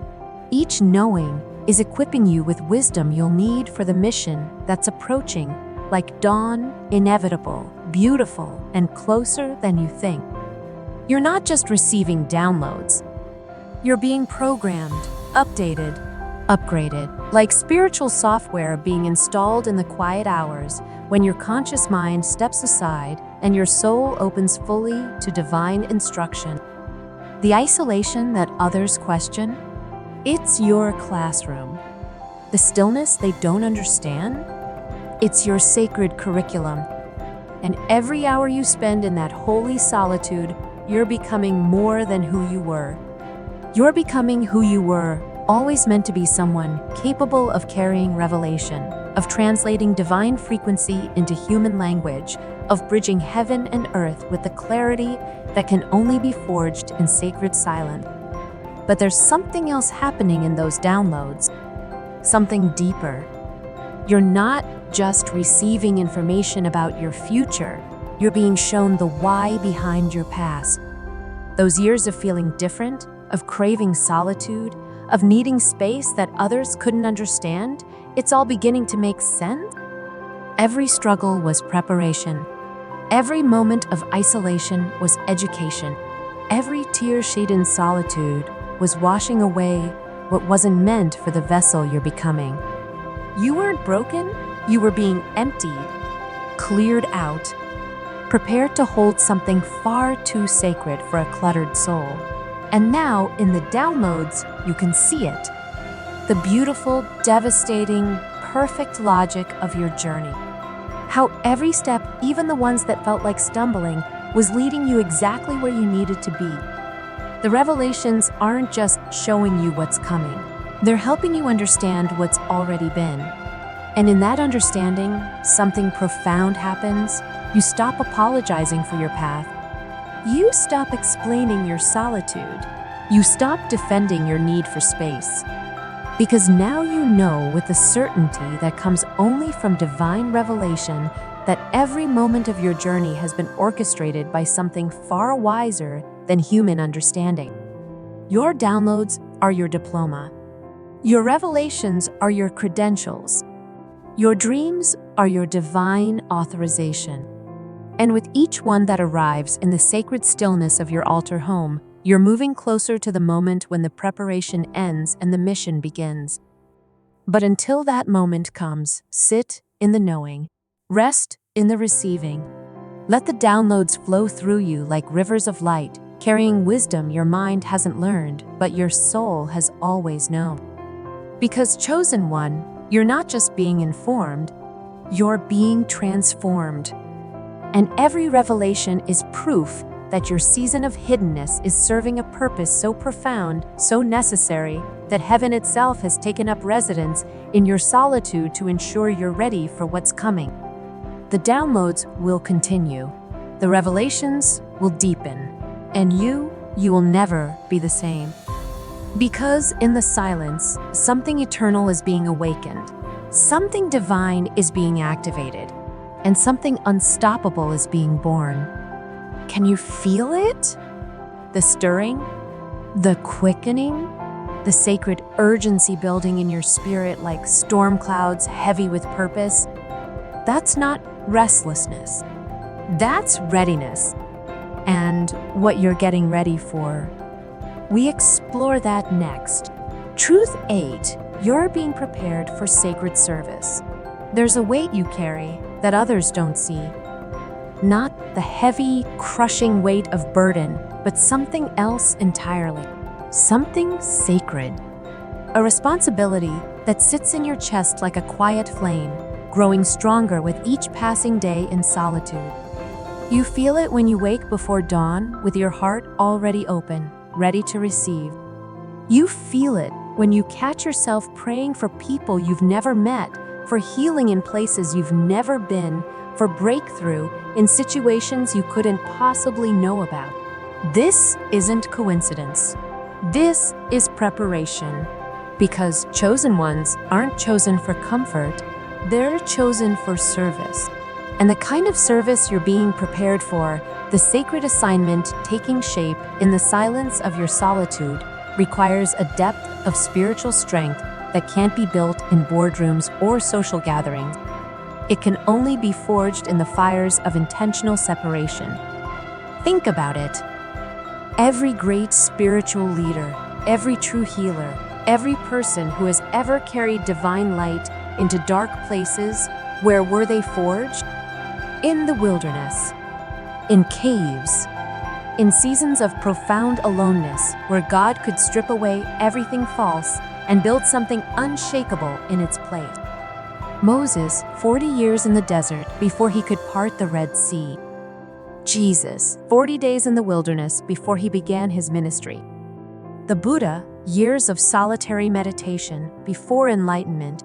A: Each knowing is equipping you with wisdom you'll need for the mission that's approaching, like dawn, inevitable, beautiful, and closer than you think. You're not just receiving downloads. You're being programmed, updated, upgraded, like spiritual software being installed in the quiet hours when your conscious mind steps aside and your soul opens fully to divine instruction. The isolation that others question, it's your classroom. The stillness they don't understand, it's your sacred curriculum. And every hour you spend in that holy solitude, you're becoming more than who you were. You're becoming who you were, always meant to be someone capable of carrying revelation, of translating divine frequency into human language, of bridging heaven and earth with the clarity that can only be forged in sacred silence. But there's something else happening in those downloads, something deeper. You're not just receiving information about your future, you're being shown the why behind your past. Those years of feeling different, of craving solitude, of needing space that others couldn't understand, it's all beginning to make sense. Every struggle was preparation. Every moment of isolation was education. Every tear shed in solitude was washing away what wasn't meant for the vessel you're becoming. You weren't broken, you were being emptied, cleared out, prepared to hold something far too sacred for a cluttered soul. And now, in the downloads, you can see it. The beautiful, devastating, perfect logic of your journey. How every step, even the ones that felt like stumbling, was leading you exactly where you needed to be. The revelations aren't just showing you what's coming. They're helping you understand what's already been. And in that understanding, something profound happens. You stop apologizing for your path. You stop explaining your solitude. You stop defending your need for space. Because now you know with the certainty that comes only from divine revelation that every moment of your journey has been orchestrated by something far wiser than human understanding. Your downloads are your diploma. Your revelations are your credentials. Your dreams are your divine authorization. And with each one that arrives in the sacred stillness of your altar home, you're moving closer to the moment when the preparation ends and the mission begins. But until that moment comes, sit in the knowing, rest in the receiving. Let the downloads flow through you like rivers of light, carrying wisdom your mind hasn't learned, but your soul has always known. Because chosen one, you're not just being informed, you're being transformed. And every revelation is proof that your season of hiddenness is serving a purpose so profound, so necessary, that heaven itself has taken up residence in your solitude to ensure you're ready for what's coming. The downloads will continue. The revelations will deepen. And you will never be the same. Because in the silence, something eternal is being awakened. Something divine is being activated. And something unstoppable is being born. Can you feel it? The stirring, the quickening, the sacred urgency building in your spirit like storm clouds heavy with purpose. That's not restlessness. That's readiness. And what you're getting ready for. We explore that next. Truth 8, you're being prepared for sacred service. There's a weight you carry that others don't see. Not the heavy, crushing weight of burden, but something else entirely. Something sacred. A responsibility that sits in your chest like a quiet flame, growing stronger with each passing day in solitude. You feel it when you wake before dawn with your heart already open, ready to receive. You feel it when you catch yourself praying for people you've never met, for healing in places you've never been, for breakthrough in situations you couldn't possibly know about. This isn't coincidence. This is preparation. Because chosen ones aren't chosen for comfort, they're chosen for service. And the kind of service you're being prepared for, the sacred assignment taking shape in the silence of your solitude, requires a depth of spiritual strength that can't be built in boardrooms or social gatherings. It can only be forged in the fires of intentional separation. Think about it. Every great spiritual leader, every true healer, every person who has ever carried divine light into dark places, where were they forged? In the wilderness, in caves, in seasons of profound aloneness where God could strip away everything false and build something unshakable in its place. Moses, 40 years in the desert before he could part the Red Sea. Jesus, 40 days in the wilderness before he began his ministry. The Buddha, years of solitary meditation before enlightenment.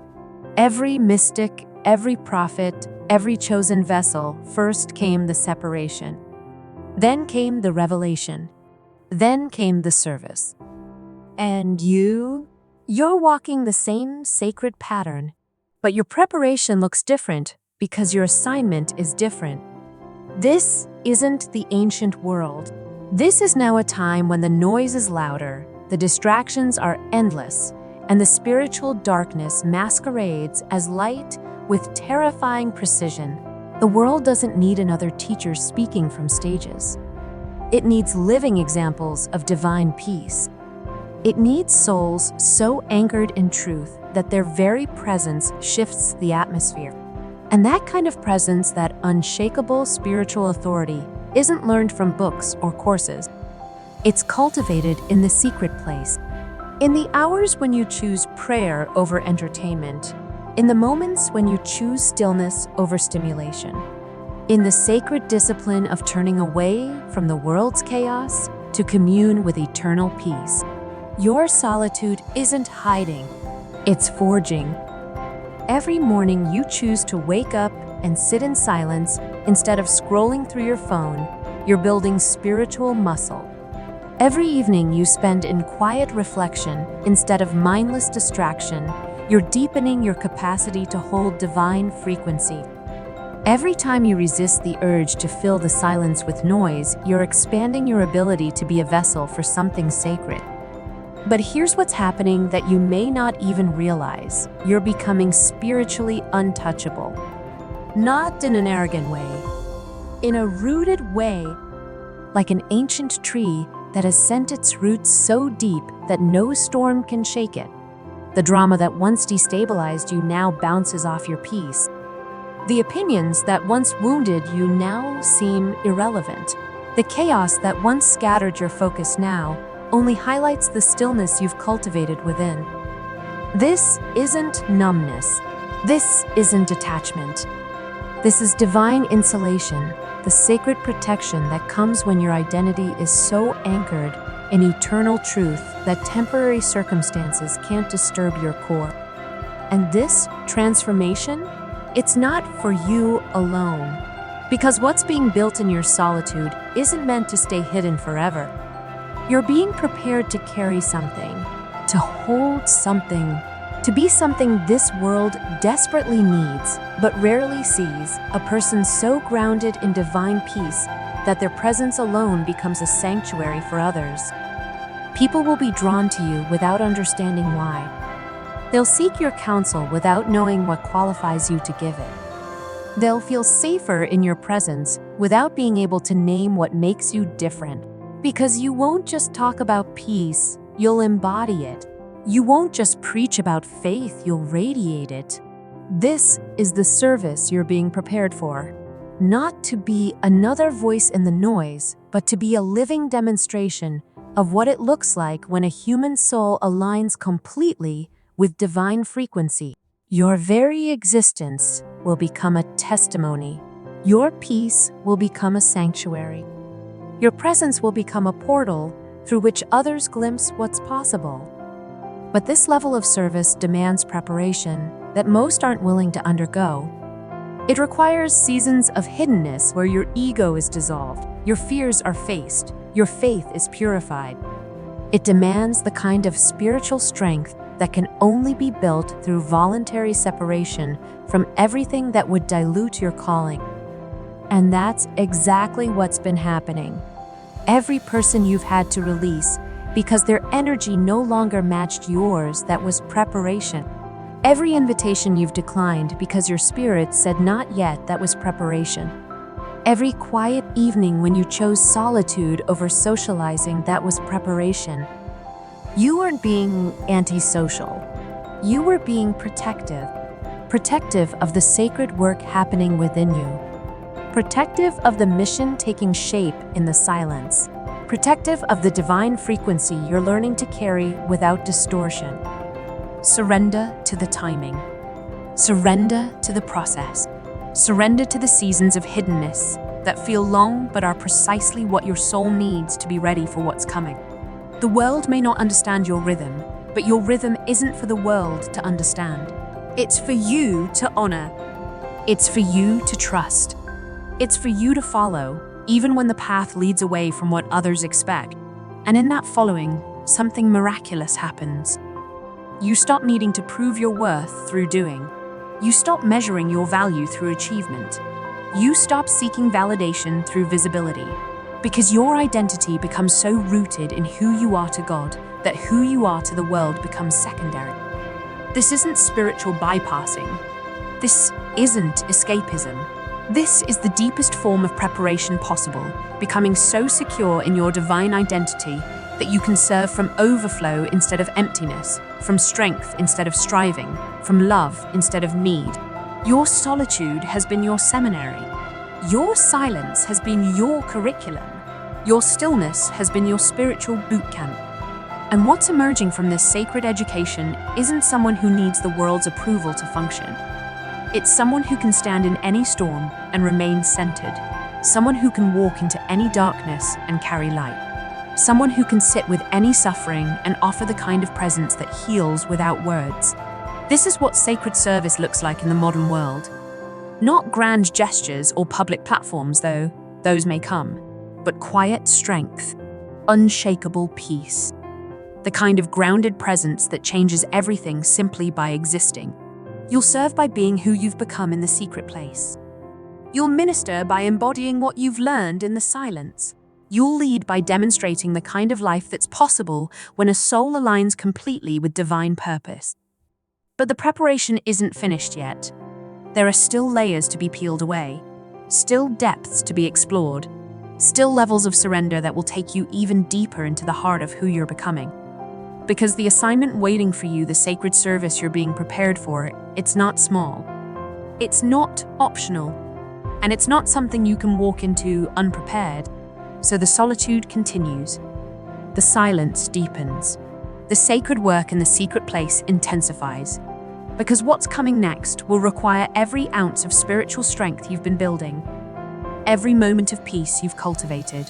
A: Every mystic, every prophet, every chosen vessel, first came the separation. Then came the revelation. Then came the service. And you're walking the same sacred pattern, but your preparation looks different because your assignment is different. This isn't the ancient world. This is now a time when the noise is louder, the distractions are endless, and the spiritual darkness masquerades as light with terrifying precision. The world doesn't need another teacher speaking from stages. It needs living examples of divine peace. It needs souls so anchored in truth that their very presence shifts the atmosphere. And that kind of presence, that unshakable spiritual authority, isn't learned from books or courses. It's cultivated in the secret place, in the hours when you choose prayer over entertainment, in the moments when you choose stillness over stimulation, in the sacred discipline of turning away from the world's chaos to commune with eternal peace. Your solitude isn't hiding, it's forging. Every morning you choose to wake up and sit in silence instead of scrolling through your phone, you're building spiritual muscle. Every evening you spend in quiet reflection instead of mindless distraction, you're deepening your capacity to hold divine frequency. Every time you resist the urge to fill the silence with noise, you're expanding your ability to be a vessel for something sacred. But here's what's happening that you may not even realize. You're becoming spiritually untouchable. Not in an arrogant way, in a rooted way, like an ancient tree that has sent its roots so deep that no storm can shake it. The drama that once destabilized you now bounces off your peace. The opinions that once wounded you now seem irrelevant. The chaos that once scattered your focus now only highlights the stillness you've cultivated within. This isn't numbness. This isn't detachment. This is divine insulation, the sacred protection that comes when your identity is so anchored in eternal truth that temporary circumstances can't disturb your core. And this transformation, it's not for you alone. Because what's being built in your solitude isn't meant to stay hidden forever. You're being prepared to carry something, to hold something, to be something this world desperately needs, but rarely sees, a person so grounded in divine peace that their presence alone becomes a sanctuary for others. People will be drawn to you without understanding why. They'll seek your counsel without knowing what qualifies you to give it. They'll feel safer in your presence without being able to name what makes you different. Because you won't just talk about peace, you'll embody it. You won't just preach about faith, you'll radiate it. This is the service you're being prepared for. not to be another voice in the noise, but to be a living demonstration of what it looks like when a human soul aligns completely with divine frequency. Your very existence will become a testimony. Your peace will become a sanctuary. Your presence will become a portal through which others glimpse what's possible. But this level of service demands preparation that most aren't willing to undergo. It requires seasons of hiddenness where your ego is dissolved, your fears are faced, your faith is purified. It demands the kind of spiritual strength that can only be built through voluntary separation from everything that would dilute your calling. And that's exactly what's been happening. Every person you've had to release because their energy no longer matched yours, that was preparation. Every invitation you've declined because your spirit said not yet, that was preparation. Every quiet evening when you chose solitude over socializing, that was preparation. You weren't being antisocial. You were being protective. Protective of the sacred work happening within you. Protective of the mission taking shape in the silence. Protective of the divine frequency you're learning to carry without distortion. Surrender to the timing. Surrender to the process. Surrender to the seasons of hiddenness that feel long but are precisely what your soul needs to be ready for what's coming. The world may not understand your rhythm, but your rhythm isn't for the world to understand. It's for you to honor. It's for you to trust. It's for you to follow, even when the path leads away from what others expect. And in that following, something miraculous happens. You stop needing to prove your worth through doing. You stop measuring your value through achievement. You stop seeking validation through visibility. Because your identity becomes so rooted in who you are to God that who you are to the world becomes secondary. This isn't spiritual bypassing. This isn't escapism. This is the deepest form of preparation possible, becoming so secure in your divine identity that you can serve from overflow instead of emptiness, from strength instead of striving, from love instead of need. Your solitude has been your seminary. Your silence has been your curriculum. Your stillness has been your spiritual boot camp. And what's emerging from this sacred education isn't someone who needs the world's approval to function. It's someone who can stand in any storm and remain centered. Someone who can walk into any darkness and carry light. Someone who can sit with any suffering and offer the kind of presence that heals without words. This is what sacred service looks like in the modern world. Not grand gestures or public platforms, though, those may come, but quiet strength, unshakable peace. The kind of grounded presence that changes everything simply by existing. You'll serve by being who you've become in the secret place. You'll minister by embodying what you've learned in the silence. You'll lead by demonstrating the kind of life that's possible when a soul aligns completely with divine purpose. But the preparation isn't finished yet. There are still layers to be peeled away, still depths to be explored, still levels of surrender that will take you even deeper into the heart of who you're becoming. Because the assignment waiting for you, the sacred service you're being prepared for, it's not small. It's not optional. And it's not something you can walk into unprepared. So the solitude continues. The silence deepens. The sacred work in the secret place intensifies. Because what's coming next will require every ounce of spiritual strength you've been building, every moment of peace you've cultivated,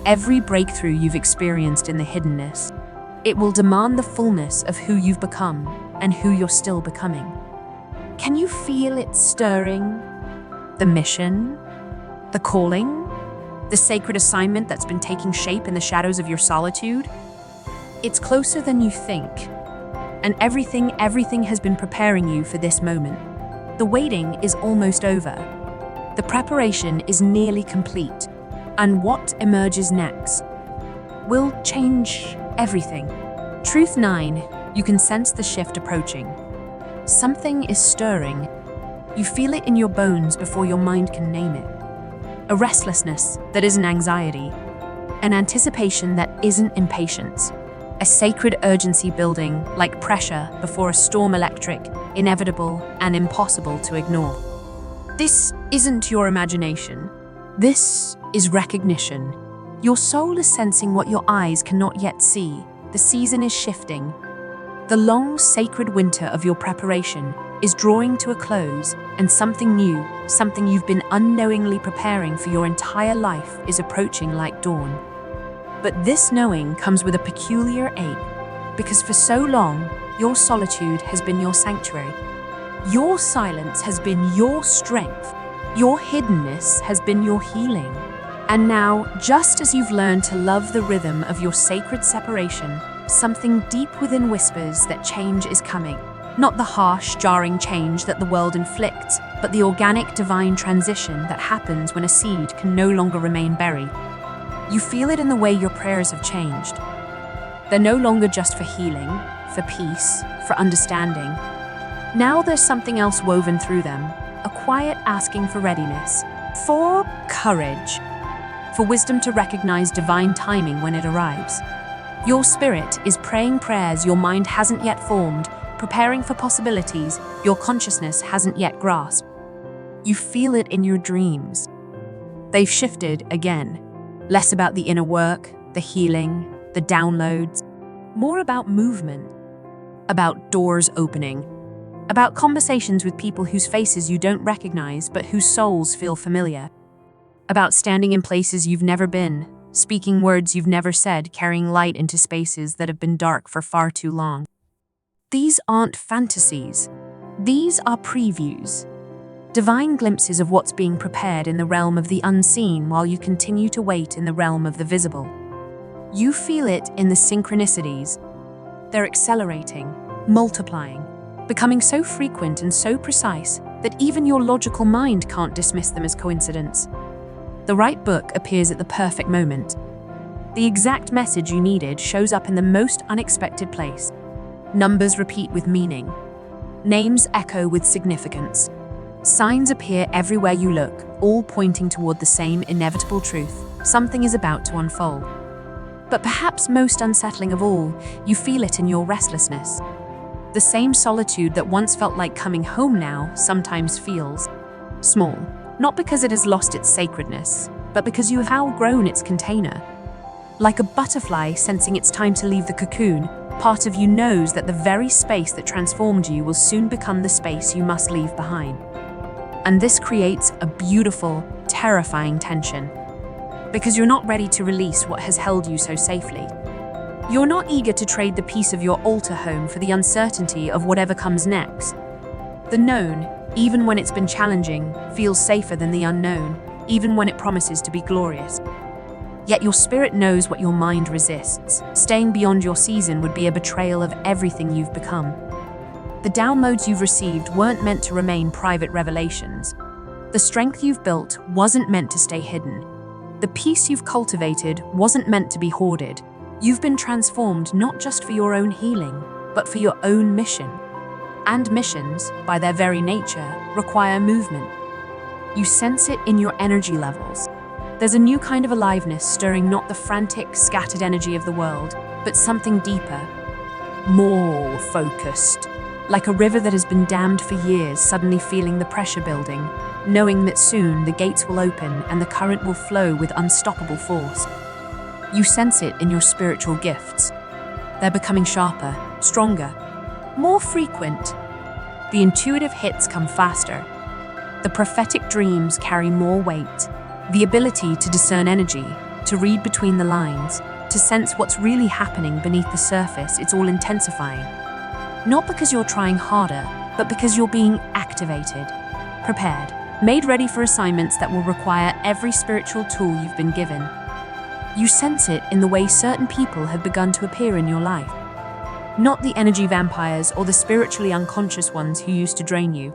A: every breakthrough you've experienced in the hiddenness. It will demand the fullness of who you've become and who you're still becoming. Can you feel it stirring? The mission? The calling? The sacred assignment that's been taking shape in the shadows of your solitude? It's closer than you think. And everything has been preparing you for this moment. The waiting is almost over. The preparation is nearly complete. And what emerges next will change everything. Truth 9, you can sense the shift approaching. Something is stirring. You feel it in your bones before your mind can name it. A restlessness that isn't anxiety. An anticipation that isn't impatience. A sacred urgency building like pressure before a storm, electric, inevitable, and impossible to ignore. This isn't your imagination. This is recognition. Your soul is sensing what your eyes cannot yet see. The season is shifting. The long, sacred winter of your preparation is drawing to a close, and something new, something you've been unknowingly preparing for your entire life, is approaching like dawn. But this knowing comes with a peculiar ache, because for so long, your solitude has been your sanctuary. Your silence has been your strength. Your hiddenness has been your healing. And now, just as you've learned to love the rhythm of your sacred separation, something deep within whispers that change is coming. Not the harsh, jarring change that the world inflicts, but the organic, divine transition that happens when a seed can no longer remain buried. You feel it in the way your prayers have changed. They're no longer just for healing, for peace, for understanding. Now there's something else woven through them, a quiet asking for readiness, for courage, for wisdom to recognize divine timing when it arrives. Your spirit is praying prayers your mind hasn't yet formed, preparing for possibilities your consciousness hasn't yet grasped. You feel it in your dreams. They've shifted again, less about the inner work, the healing, the downloads, more about movement, about doors opening, about conversations with people whose faces you don't recognize but whose souls feel familiar, about standing in places you've never been, speaking words you've never said, carrying light into spaces that have been dark for far too long. These aren't fantasies. These are previews. Divine glimpses of what's being prepared in the realm of the unseen while you continue to wait in the realm of the visible. You feel it in the synchronicities. They're accelerating, multiplying, becoming so frequent and so precise that even your logical mind can't dismiss them as coincidence. The right book appears at the perfect moment. The exact message you needed shows up in the most unexpected place. Numbers repeat with meaning. Names echo with significance. Signs appear everywhere you look, all pointing toward the same inevitable truth. Something is about to unfold. But perhaps most unsettling of all, you feel it in your restlessness. The same solitude that once felt like coming home now sometimes feels small, not because it has lost its sacredness, but because you have outgrown its container. Like a butterfly sensing it's time to leave the cocoon, part of you knows that the very space that transformed you will soon become the space you must leave behind. And this creates a beautiful, terrifying tension, because you're not ready to release what has held you so safely. You're not eager to trade the peace of your altar home for the uncertainty of whatever comes next. The known, even when it's been challenging, feels safer than the unknown, even when it promises to be glorious. Yet your spirit knows what your mind resists. Staying beyond your season would be a betrayal of everything you've become. The downloads you've received weren't meant to remain private revelations. The strength you've built wasn't meant to stay hidden. The peace you've cultivated wasn't meant to be hoarded. You've been transformed not just for your own healing, but for your own mission. And missions, by their very nature, require movement. You sense it in your energy levels. There's a new kind of aliveness stirring not the frantic, scattered energy of the world, but something deeper, more focused. Like a river that has been dammed for years suddenly feeling the pressure building, knowing that soon the gates will open and the current will flow with unstoppable force. You sense it in your spiritual gifts. They're becoming sharper, stronger, more frequent. The intuitive hits come faster. The prophetic dreams carry more weight. The ability to discern energy, to read between the lines, to sense what's really happening beneath the surface, it's all intensifying. Not because you're trying harder, but because you're being activated, prepared, made ready for assignments that will require every spiritual tool you've been given. You sense it in the way certain people have begun to appear in your life. Not the energy vampires or the spiritually unconscious ones who used to drain you,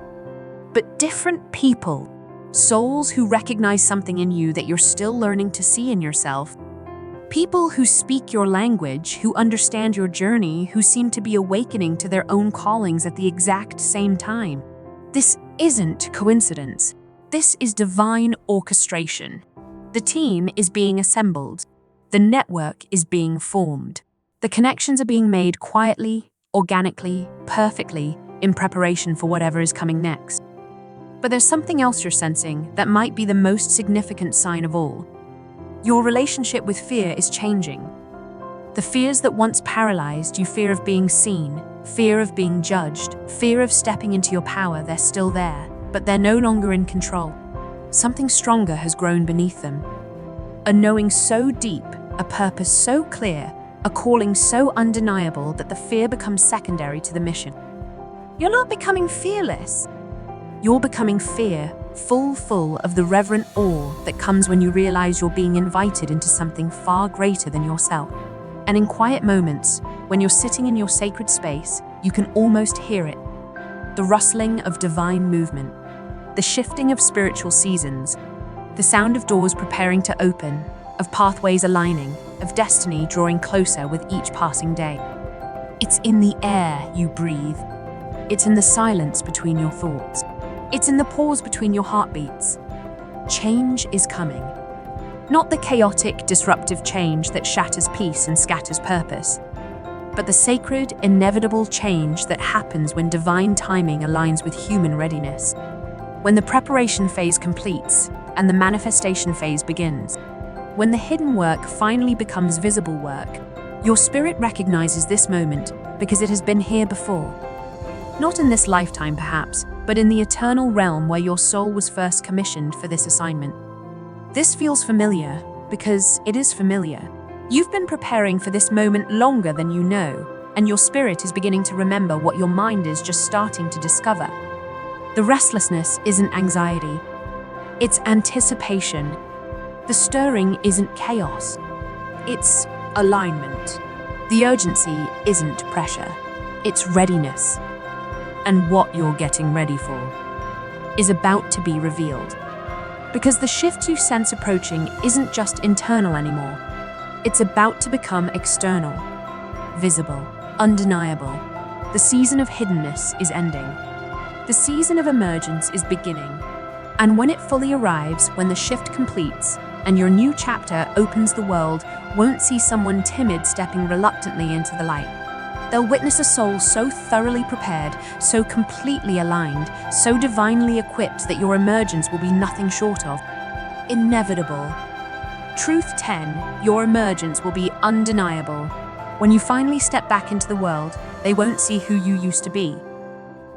A: but different people, souls who recognize something in you that you're still learning to see in yourself. People who speak your language, who understand your journey, who seem to be awakening to their own callings at the exact same time. This isn't coincidence. This is divine orchestration. The team is being assembled. The network is being formed. The connections are being made quietly, organically, perfectly, in preparation for whatever is coming next. But there's something else you're sensing that might be the most significant sign of all. Your relationship with fear is changing. The fears that once paralyzed you, fear of being seen, fear of being judged, fear of stepping into your power, they're still there, but they're no longer in control. Something stronger has grown beneath them. A knowing so deep, a purpose so clear, a calling so undeniable that the fear becomes secondary to the mission. You're not becoming fearless. You're becoming fear, full of the reverent awe that comes when you realize you're being invited into something far greater than yourself. And in quiet moments, when you're sitting in your sacred space, you can almost hear it. The rustling of divine movement, the shifting of spiritual seasons, the sound of doors preparing to open, of pathways aligning, of destiny drawing closer with each passing day. It's in the air you breathe. It's in the silence between your thoughts. It's in the pause between your heartbeats. Change is coming. Not the chaotic, disruptive change that shatters peace and scatters purpose, but the sacred, inevitable change that happens when divine timing aligns with human readiness. When the preparation phase completes and the manifestation phase begins. When the hidden work finally becomes visible work, your spirit recognizes this moment because it has been here before. Not in this lifetime perhaps, but in the eternal realm where your soul was first commissioned for this assignment. This feels familiar because it is familiar. You've been preparing for this moment longer than you know, and your spirit is beginning to remember what your mind is just starting to discover. The restlessness isn't anxiety, it's anticipation. The stirring isn't chaos, it's alignment. The urgency isn't pressure, it's readiness. And what you're getting ready for is about to be revealed. Because the shift you sense approaching isn't just internal anymore. It's about to become external, visible, undeniable. The season of hiddenness is ending. The season of emergence is beginning. And when it fully arrives, when the shift completes, and your new chapter opens, the world won't see someone timid stepping reluctantly into the light. They'll witness a soul so thoroughly prepared, so completely aligned, so divinely equipped that your emergence will be nothing short of inevitable. Truth 10, your emergence will be undeniable. When you finally step back into the world, they won't see who you used to be.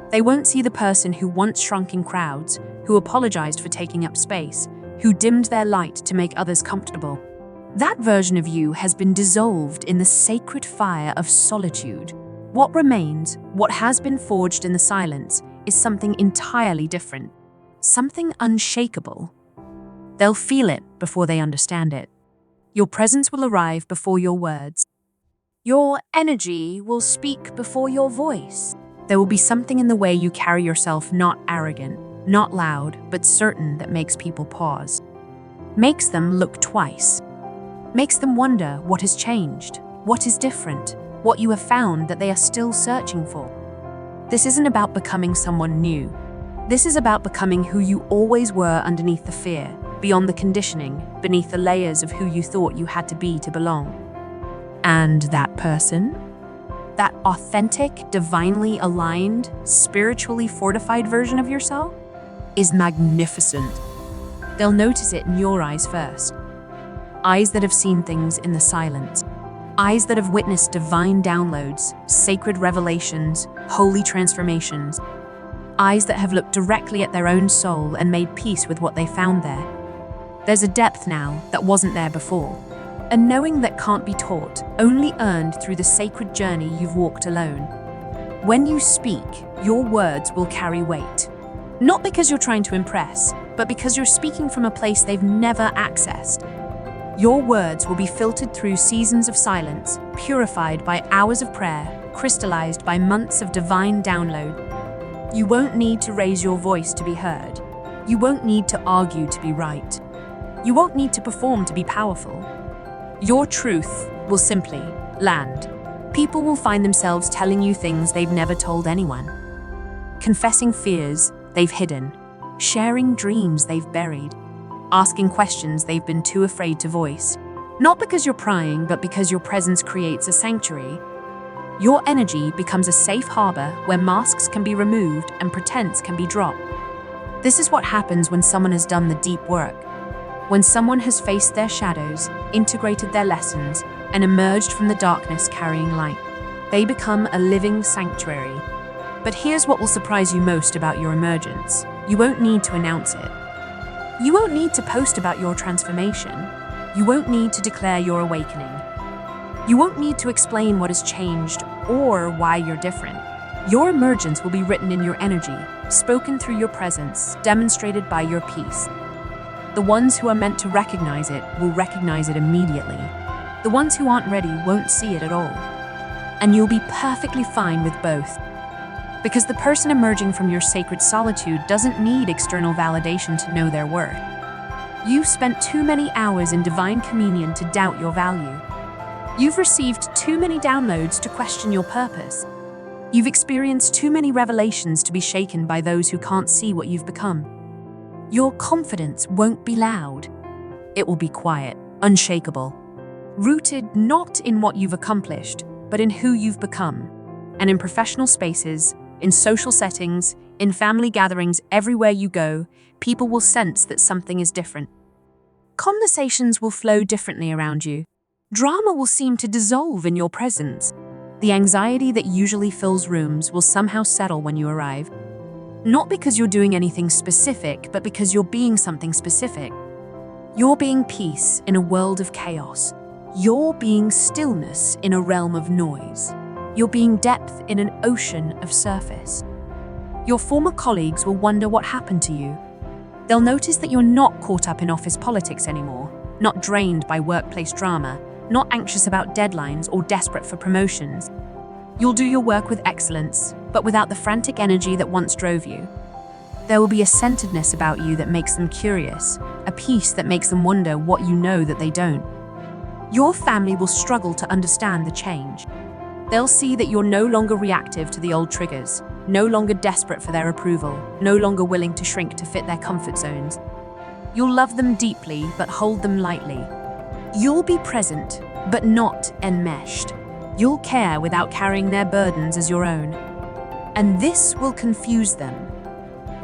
A: They won't see the person who once shrunk in crowds, who apologized for taking up space, who dimmed their light to make others comfortable. That version of you has been dissolved in the sacred fire of solitude. What remains, what has been forged in the silence, is something entirely different, something unshakable. They'll feel it before they understand it. Your presence will arrive before your words. Your energy will speak before your voice. There will be something in the way you carry yourself, not arrogant, not loud, but certain, that makes people pause. Makes them look twice. Makes them wonder what has changed, what is different, what you have found that they are still searching for. This isn't about becoming someone new. This is about becoming who you always were underneath the fear, beyond the conditioning, beneath the layers of who you thought you had to be to belong. And that person, that authentic, divinely aligned, spiritually fortified version of yourself, is magnificent. They'll notice it in your eyes first. Eyes that have seen things in the silence. Eyes that have witnessed divine downloads, sacred revelations, holy transformations. Eyes that have looked directly at their own soul and made peace with what they found there. There's a depth now that wasn't there before. A knowing that can't be taught, only earned through the sacred journey you've walked alone. When you speak, your words will carry weight. Not because you're trying to impress, but because you're speaking from a place they've never accessed. Your words will be filtered through seasons of silence, purified by hours of prayer, crystallized by months of divine download. You won't need to raise your voice to be heard. You won't need to argue to be right. You won't need to perform to be powerful. Your truth will simply land. People will find themselves telling you things they've never told anyone. Confessing fears they've hidden. Sharing dreams they've buried. Asking questions they've been too afraid to voice. Not because you're prying, but because your presence creates a sanctuary. Your energy becomes a safe harbor where masks can be removed and pretense can be dropped. This is what happens when someone has done the deep work. When someone has faced their shadows, integrated their lessons, and emerged from the darkness carrying light. They become a living sanctuary. But here's what will surprise you most about your emergence. You won't need to announce it. You won't need to post about your transformation. You won't need to declare your awakening. You won't need to explain what has changed or why you're different. Your emergence will be written in your energy, spoken through your presence, demonstrated by your peace. The ones who are meant to recognize it will recognize it immediately. The ones who aren't ready won't see it at all. And you'll be perfectly fine with both. Because the person emerging from your sacred solitude doesn't need external validation to know their worth. You've spent too many hours in divine communion to doubt your value. You've received too many downloads to question your purpose. You've experienced too many revelations to be shaken by those who can't see what you've become. Your confidence won't be loud. It will be quiet, unshakable, rooted not in what you've accomplished, but in who you've become. And in professional spaces, in social settings, in family gatherings, everywhere you go, people will sense that something is different. Conversations will flow differently around you. Drama will seem to dissolve in your presence. The anxiety that usually fills rooms will somehow settle when you arrive. Not because you're doing anything specific, but because you're being something specific. You're being peace in a world of chaos. You're being stillness in a realm of noise. You're being depth in an ocean of surface. Your former colleagues will wonder what happened to you. They'll notice that you're not caught up in office politics anymore, not drained by workplace drama, not anxious about deadlines or desperate for promotions. You'll do your work with excellence, but without the frantic energy that once drove you. There will be a centeredness about you that makes them curious, a peace that makes them wonder what you know that they don't. Your family will struggle to understand the change. They'll see that you're no longer reactive to the old triggers, no longer desperate for their approval, no longer willing to shrink to fit their comfort zones. You'll love them deeply, but hold them lightly. You'll be present, but not enmeshed. You'll care without carrying their burdens as your own. And this will confuse them,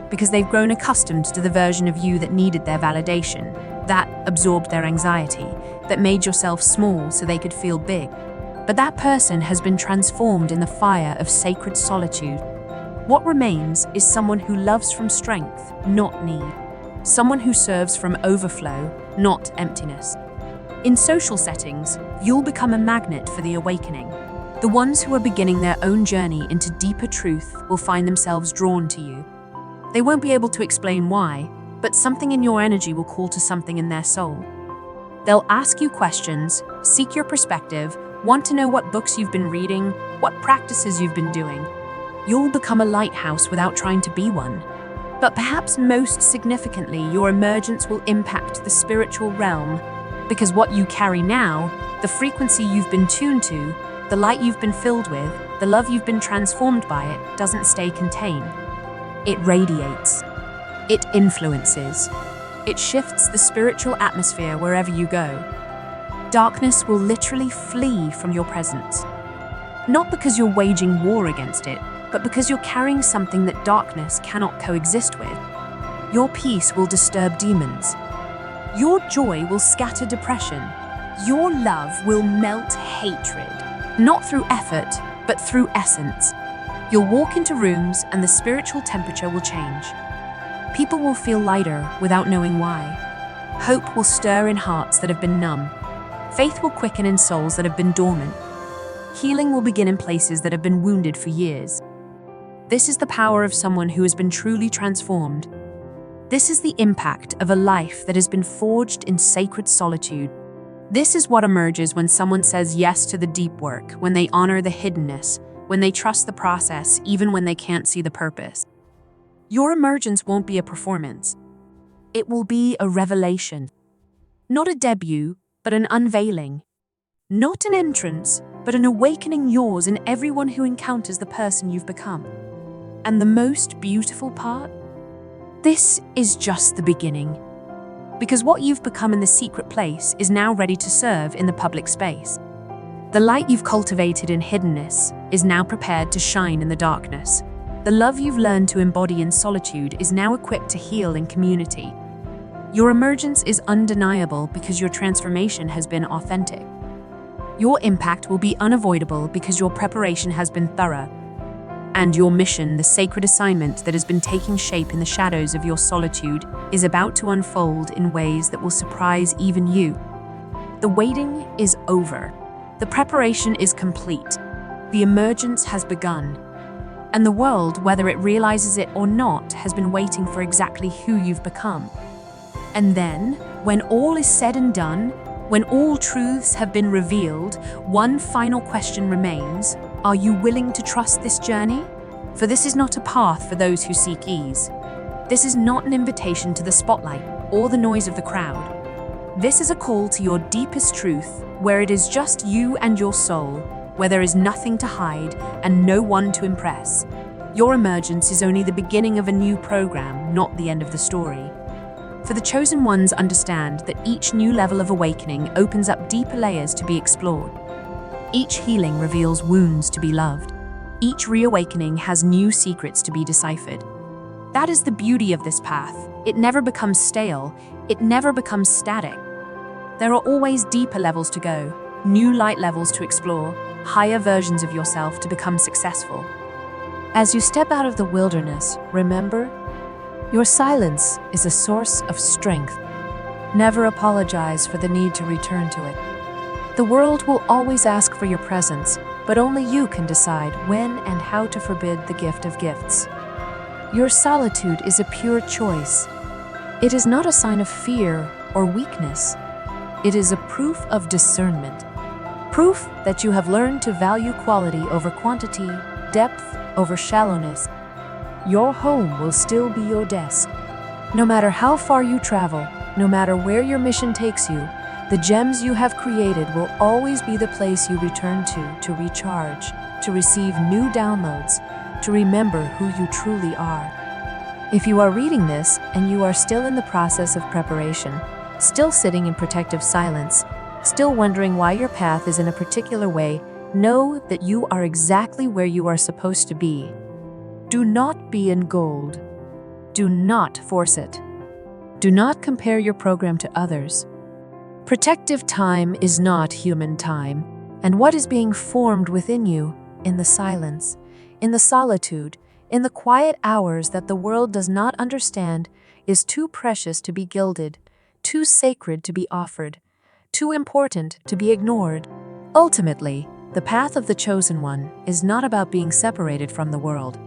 A: because they've grown accustomed to the version of you that needed their validation, that absorbed their anxiety, that made yourself small so they could feel big. But that person has been transformed in the fire of sacred solitude. What remains is someone who loves from strength, not need. Someone who serves from overflow, not emptiness. In social settings, you'll become a magnet for the awakening. The ones who are beginning their own journey into deeper truth will find themselves drawn to you. They won't be able to explain why, but something in your energy will call to something in their soul. They'll ask you questions, seek your perspective, want to know what books you've been reading, what practices you've been doing. You'll become a lighthouse without trying to be one. But perhaps most significantly, your emergence will impact the spiritual realm, because what you carry now, the frequency you've been tuned to, the light you've been filled with, the love you've been transformed by it, doesn't stay contained. It radiates. It influences. It shifts the spiritual atmosphere wherever you go. Darkness will literally flee from your presence. Not because you're waging war against it, but because you're carrying something that darkness cannot coexist with. Your peace will disturb demons. Your joy will scatter depression. Your love will melt hatred. Not through effort, but through essence. You'll walk into rooms and the spiritual temperature will change. People will feel lighter without knowing why. Hope will stir in hearts that have been numb. Faith will quicken in souls that have been dormant. Healing will begin in places that have been wounded for years. This is the power of someone who has been truly transformed. This is the impact of a life that has been forged in sacred solitude. This is what emerges when someone says yes to the deep work, when they honor the hiddenness, when they trust the process, even when they can't see the purpose. Your emergence won't be a performance. It will be a revelation. Not a debut, but an unveiling. Not an entrance, but an awakening yours in everyone who encounters the person you've become. And the most beautiful part? This is just the beginning. Because what you've become in the secret place is now ready to serve in the public space. The light you've cultivated in hiddenness is now prepared to shine in the darkness. The love you've learned to embody in solitude is now equipped to heal in community. Your emergence is undeniable because your transformation has been authentic. Your impact will be unavoidable because your preparation has been thorough. And your mission, the sacred assignment that has been taking shape in the shadows of your solitude, is about to unfold in ways that will surprise even you. The waiting is over. The preparation is complete. The emergence has begun. And the world, whether it realizes it or not, has been waiting for exactly who you've become. And then, when all is said and done, when all truths have been revealed, one final question remains: are you willing to trust this journey? For this is not a path for those who seek ease. This is not an invitation to the spotlight or the noise of the crowd. This is a call to your deepest truth, where it is just you and your soul, where there is nothing to hide and no one to impress. Your emergence is only the beginning of a new program, not the end of the story. For the chosen ones understand that each new level of awakening opens up deeper layers to be explored. Each healing reveals wounds to be loved. Each reawakening has new secrets to be deciphered. That is the beauty of this path. It never becomes stale. It never becomes static. There are always deeper levels to go, new light levels to explore, higher versions of yourself to become successful. As you step out of the wilderness, remember, your silence is a source of strength. Never apologize for the need to return to it. The world will always ask for your presence, but only you can decide when and how to forbid the gift of gifts. Your solitude is a pure choice. It is not a sign of fear or weakness. It is a proof of discernment. Proof that you have learned to value quality over quantity, depth over shallowness. Your home will still be your desk. No matter how far you travel, no matter where your mission takes you, the gems you have created will always be the place you return to recharge, to receive new downloads, to remember who you truly are. If you are reading this and you are still in the process of preparation, still sitting in protective silence, still wondering why your path is in a particular way, know that you are exactly where you are supposed to be. Do not be in gold. Do not force it. Do not compare your program to others. Protective time is not human time, and what is being formed within you, in the silence, in the solitude, in the quiet hours that the world does not understand, is too precious to be gilded, too sacred to be offered, too important to be ignored. Ultimately, the path of the chosen one is not about being separated from the world.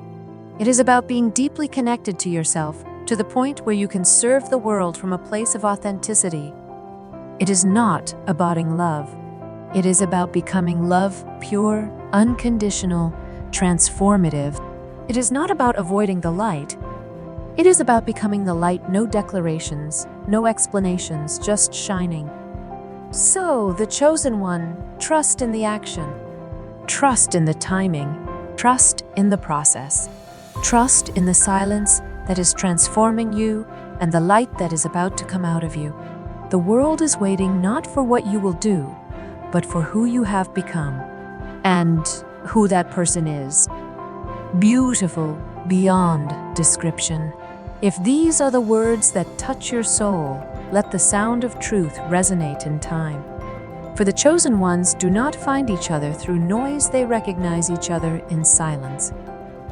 A: It is about being deeply connected to yourself, to the point where you can serve the world from a place of authenticity. It is not abiding love. It is about becoming love, pure, unconditional, transformative. It is not about avoiding the light. It is about becoming the light, no declarations, no explanations, just shining. So, the chosen one, trust in the action. Trust in the timing. Trust in the process. Trust in the silence that is transforming you and the light that is about to come out of you. The world is waiting not for what you will do, but for who you have become and who that person is. Beautiful beyond description. If these are the words that touch your soul, let the sound of truth resonate in time. For the chosen ones do not find each other through noise, they recognize each other in silence.